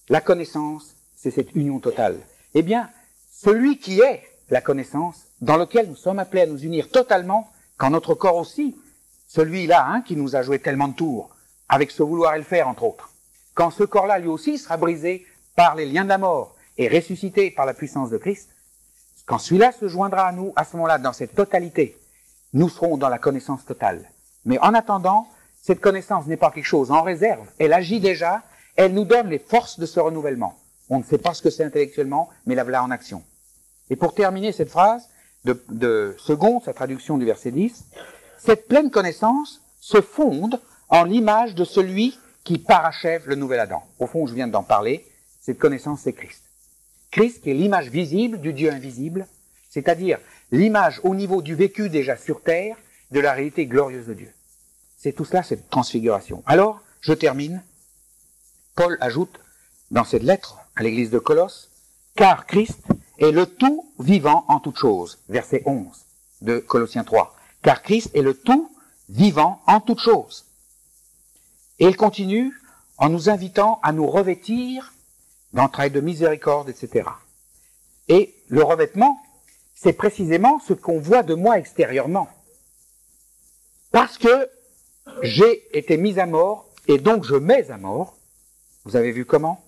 la connaissance, c'est cette union totale. Eh bien, celui qui est la connaissance, dans lequel nous sommes appelés à nous unir totalement, quand notre corps aussi, celui-là qui nous a joué tellement de tours, avec ce vouloir et le faire entre autres, quand ce corps-là lui aussi sera brisé par les liens de la mort et ressuscité par la puissance de Christ, quand celui-là se joindra à nous, à ce moment-là, dans cette totalité, nous serons dans la connaissance totale. Mais en attendant, cette connaissance n'est pas quelque chose en réserve, elle agit déjà, elle nous donne les forces de ce renouvellement. On ne sait pas ce que c'est intellectuellement, mais la voilà en action. Et pour terminer cette phrase de seconde, sa traduction du verset 10, cette pleine connaissance se fonde en l'image de celui qui parachève le nouvel Adam. Au fond, je viens d'en parler, cette connaissance, c'est Christ. Christ qui est l'image visible du Dieu invisible, c'est-à-dire l'image au niveau du vécu déjà sur terre de la réalité glorieuse de Dieu. C'est tout cela, cette transfiguration. Alors, je termine. Paul ajoute dans cette lettre à l'église de Colosse, « Car Christ est le tout vivant en toutes choses », verset 11 de Colossiens 3. « Car Christ est le tout vivant en toutes choses ». Et il continue en nous invitant à nous revêtir d'entrailles de miséricorde, etc. Et le revêtement, c'est précisément ce qu'on voit de moi extérieurement. Parce que j'ai été mis à mort, et donc je mets à mort. Vous avez vu comment?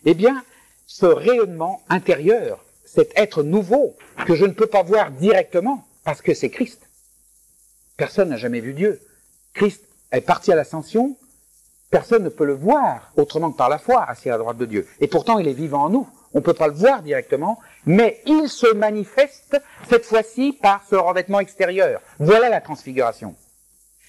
Eh bien, ce rayonnement intérieur, cet être nouveau que je ne peux pas voir directement parce que c'est Christ. Personne n'a jamais vu Dieu. Christ est parti à l'ascension, personne ne peut le voir autrement que par la foi, assis à la droite de Dieu. Et pourtant, il est vivant en nous. On ne peut pas le voir directement, mais il se manifeste cette fois-ci par ce revêtement extérieur. Voilà la transfiguration.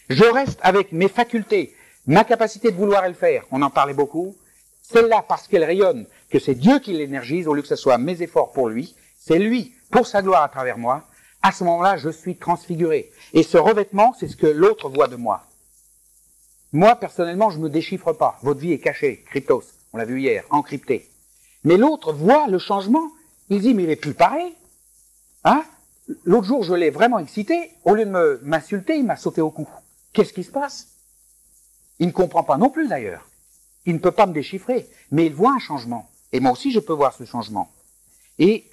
Je reste avec mes facultés, ma capacité de vouloir et le faire, on en parlait beaucoup. Celle-là, parce qu'elle rayonne, que c'est Dieu qui l'énergise, au lieu que ce soit mes efforts pour lui, c'est lui, pour sa gloire à travers moi, à ce moment-là, je suis transfiguré. Et ce revêtement, c'est ce que l'autre voit de moi. Moi, personnellement, je ne me déchiffre pas. Votre vie est cachée, cryptos, on l'a vu hier, encryptée. Mais l'autre voit le changement, il dit, mais il est plus pareil. Hein? L'autre jour, je l'ai vraiment excité, au lieu de m'insulter, il m'a sauté au cou. Qu'est-ce qui se passe? Il ne comprend pas non plus d'ailleurs. Il ne peut pas me déchiffrer, mais il voit un changement. Et moi aussi, je peux voir ce changement. Et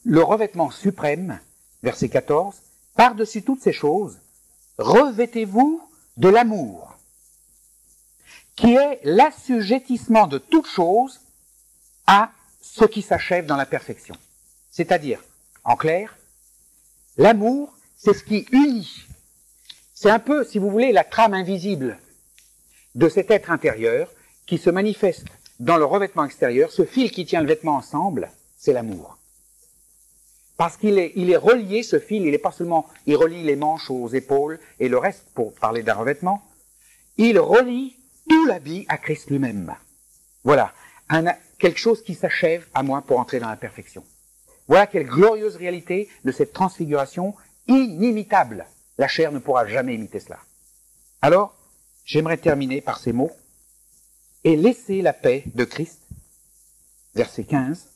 le revêtement suprême, verset 14, par-dessus toutes ces choses, revêtez-vous de l'amour, qui est l'assujettissement de toutes choses à ce qui s'achève dans la perfection. C'est-à-dire, en clair, l'amour, c'est ce qui unit. C'est un peu, si vous voulez, la trame invisible de cet être intérieur qui se manifeste dans le revêtement extérieur. Ce fil qui tient le vêtement ensemble, c'est l'amour. Parce qu'il est relié, ce fil, il n'est pas seulement, il relie les manches aux épaules et le reste, pour parler d'un revêtement, il relie tout l'habit à Christ lui-même. Voilà, quelque chose qui s'achève à moi pour entrer dans la perfection. Voilà quelle glorieuse réalité de cette transfiguration inimitable. La chair ne pourra jamais imiter cela. Alors, j'aimerais terminer par ces mots. Et laissez la paix de Christ, verset 15,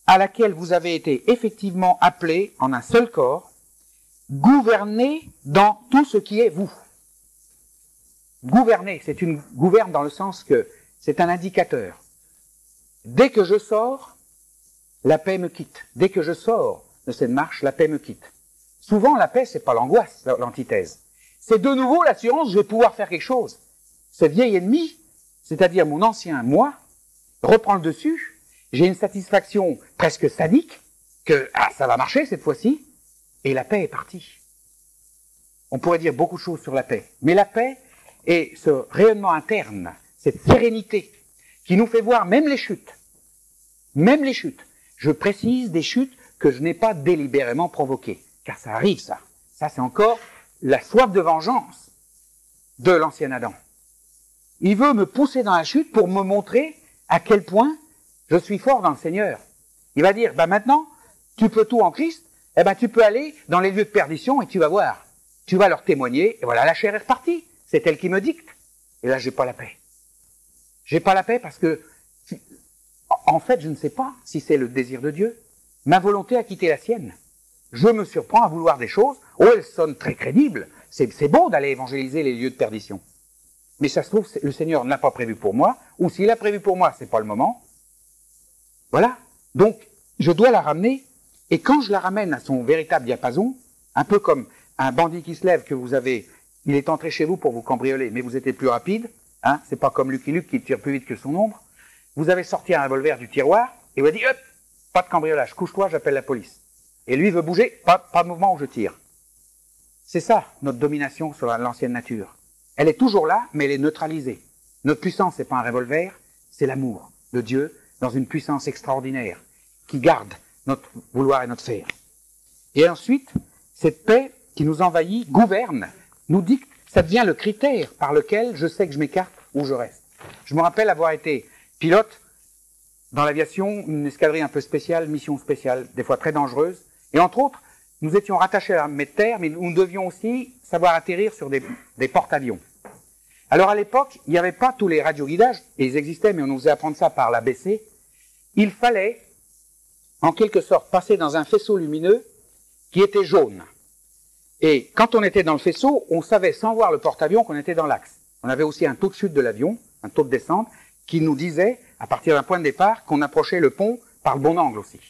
à laquelle vous avez été effectivement appelés en un seul corps, gouvernez dans tout ce qui est vous. Gouverner, gouverne dans le sens que c'est un indicateur. Dès que je sors, la paix me quitte. Dès que je sors de cette marche, la paix me quitte. Souvent, la paix, c'est pas l'angoisse, l'antithèse. C'est de nouveau l'assurance, je vais pouvoir faire quelque chose. Ce vieil ennemi, c'est-à-dire mon ancien moi, reprend le dessus. J'ai une satisfaction presque sadique que ça va marcher cette fois-ci, et la paix est partie. On pourrait dire beaucoup de choses sur la paix, mais la paix est ce rayonnement interne, cette sérénité qui nous fait voir même les chutes. Même les chutes. Je précise des chutes que je n'ai pas délibérément provoquées, car ça arrive ça. Ça c'est encore la soif de vengeance de l'ancien Adam. Il veut me pousser dans la chute pour me montrer à quel point je suis fort dans le Seigneur. Il va dire, maintenant, tu peux tout en Christ, tu peux aller dans les lieux de perdition et tu vas voir. Tu vas leur témoigner, et voilà, la chair est repartie. C'est elle qui me dicte. Et là, j'ai pas la paix. J'ai pas la paix parce que, en fait, je ne sais pas si c'est le désir de Dieu. Ma volonté a quitté la sienne. Je me surprends à vouloir des choses. Oh, elles sonnent très crédibles. C'est bon d'aller évangéliser les lieux de perdition. Mais ça se trouve, le Seigneur ne l'a pas prévu pour moi, ou s'il l'a prévu pour moi, c'est pas le moment. Voilà. Donc, je dois la ramener, et quand je la ramène à son véritable diapason, un peu comme un bandit qui se lève que vous avez, il est entré chez vous pour vous cambrioler, mais vous étiez plus rapide, hein, c'est pas comme Lucky Luke qui tire plus vite que son ombre. Vous avez sorti un revolver du tiroir, et vous avez dit, hop, pas de cambriolage, couche-toi, j'appelle la police. Et lui veut bouger, pas de mouvement où je tire. C'est ça, notre domination sur l'ancienne nature. Elle est toujours là, mais elle est neutralisée. Notre puissance, c'est pas un revolver, c'est l'amour de Dieu dans une puissance extraordinaire qui garde notre vouloir et notre faire. Et ensuite, cette paix qui nous envahit, gouverne, nous dicte, ça devient le critère par lequel je sais que je m'écarte ou je reste. Je me rappelle avoir été pilote dans l'aviation, une escadrille un peu spéciale, mission spéciale, des fois très dangereuse, et entre autres, nous étions rattachés à l'armée de terre, mais nous devions aussi savoir atterrir sur des porte-avions. Alors à l'époque, il n'y avait pas tous les radioguidages, et ils existaient, mais on nous faisait apprendre ça par l'ABC. Il fallait, en quelque sorte, passer dans un faisceau lumineux qui était jaune. Et quand on était dans le faisceau, on savait sans voir le porte-avions qu'on était dans l'axe. On avait aussi un taux de chute de l'avion, un taux de descente, qui nous disait, à partir d'un point de départ, qu'on approchait le pont par le bon angle aussi.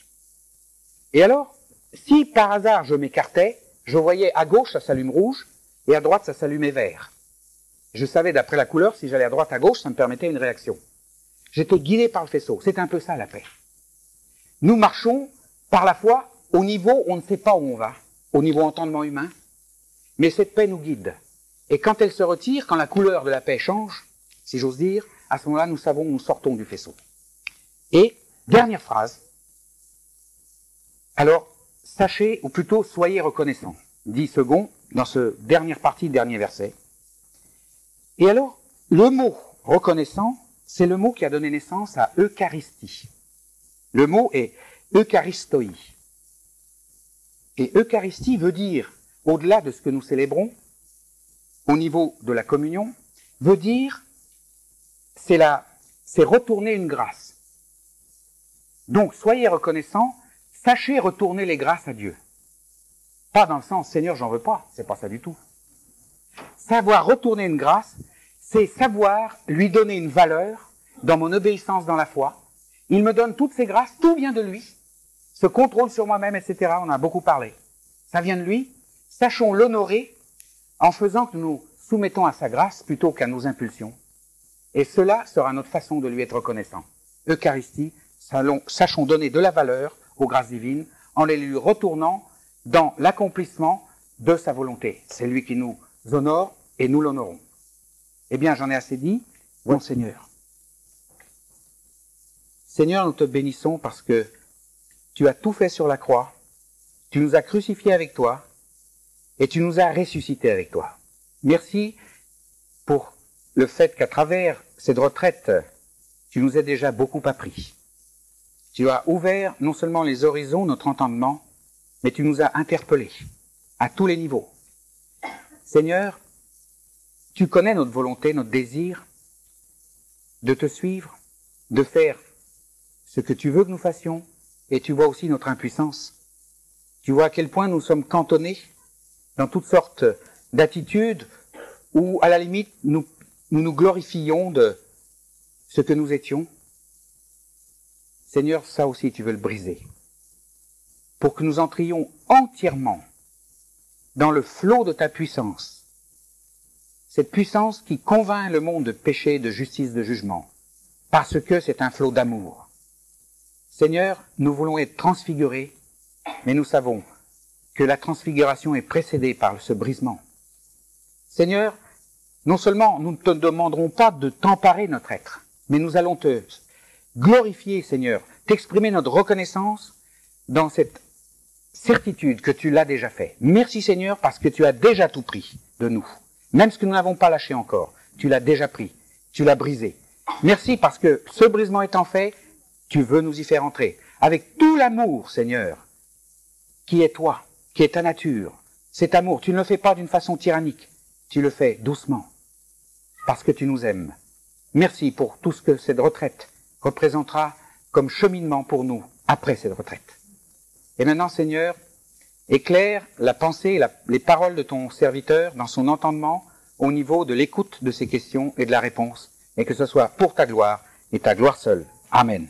Et alors, si par hasard je m'écartais, je voyais à gauche ça s'allume rouge et à droite ça s'allumait vert. Je savais d'après la couleur, si j'allais à droite à gauche, ça me permettait une réaction. J'étais guidé par le faisceau. C'est un peu ça la paix. nous marchons par la foi au niveau où on ne sait pas où on va, au niveau entendement humain, mais cette paix nous guide. Et quand elle se retire, quand la couleur de la paix change, si j'ose dire, à ce moment-là, nous savons où nous sortons du faisceau. Et, dernière phrase, alors, sachez, ou plutôt soyez reconnaissants, dit second, dans ce dernière partie, dernier verset. Et alors, le mot reconnaissant, c'est le mot qui a donné naissance à Eucharistie. Le mot est Eucharistoi. Et Eucharistie veut dire, au-delà de ce que nous célébrons, au niveau de la communion, veut dire, c'est retourner une grâce. Donc, soyez reconnaissants, sachez retourner les grâces à Dieu. Pas dans le sens, Seigneur, j'en veux pas, c'est pas ça du tout. Savoir retourner une grâce, c'est savoir lui donner une valeur dans mon obéissance dans la foi. Il me donne toutes ces grâces, tout vient de lui. Ce contrôle sur moi-même, etc., on a beaucoup parlé. Ça vient de lui. Sachons l'honorer en faisant que nous nous soumettons à sa grâce plutôt qu'à nos impulsions. Et cela sera notre façon de lui être reconnaissant. Eucharistie, sachons donner de la valeur aux grâces divines en les lui retournant dans l'accomplissement de sa volonté. C'est lui qui nous honore et nous l'honorons. Eh bien, j'en ai assez dit. Bon Seigneur. Seigneur, nous te bénissons parce que tu as tout fait sur la croix, tu nous as crucifiés avec toi et tu nous as ressuscités avec toi. Merci pour le fait qu'à travers cette retraite, tu nous as déjà beaucoup appris. Tu as ouvert non seulement les horizons, notre entendement, mais tu nous as interpellés à tous les niveaux. Seigneur, tu connais notre volonté, notre désir de te suivre, de faire ce que tu veux que nous fassions, et tu vois aussi notre impuissance. Tu vois à quel point nous sommes cantonnés dans toutes sortes d'attitudes où, à la limite, nous glorifions de ce que nous étions. Seigneur, ça aussi tu veux le briser, pour que nous entrions entièrement dans le flot de ta puissance, cette puissance qui convainc le monde de péché, de justice, de jugement, parce que c'est un flot d'amour. Seigneur, nous voulons être transfigurés, mais nous savons que la transfiguration est précédée par ce brisement. Seigneur, non seulement nous ne te demanderons pas de t'emparer notre être, mais nous allons te glorifier, Seigneur, t'exprimer notre reconnaissance dans cette certitude que tu l'as déjà fait. Merci, Seigneur, parce que tu as déjà tout pris de nous. Même ce que nous n'avons pas lâché encore, tu l'as déjà pris, tu l'as brisé. Merci parce que ce brisement étant fait, tu veux nous y faire entrer. Avec tout l'amour, Seigneur, qui est toi, qui est ta nature. Cet amour, tu ne le fais pas d'une façon tyrannique. Tu le fais doucement, parce que tu nous aimes. Merci pour tout ce que cette retraite représentera comme cheminement pour nous après cette retraite. Et maintenant, Seigneur, éclaire la pensée, les paroles de ton serviteur dans son entendement au niveau de l'écoute de ces questions et de la réponse, et que ce soit pour ta gloire et ta gloire seule. Amen.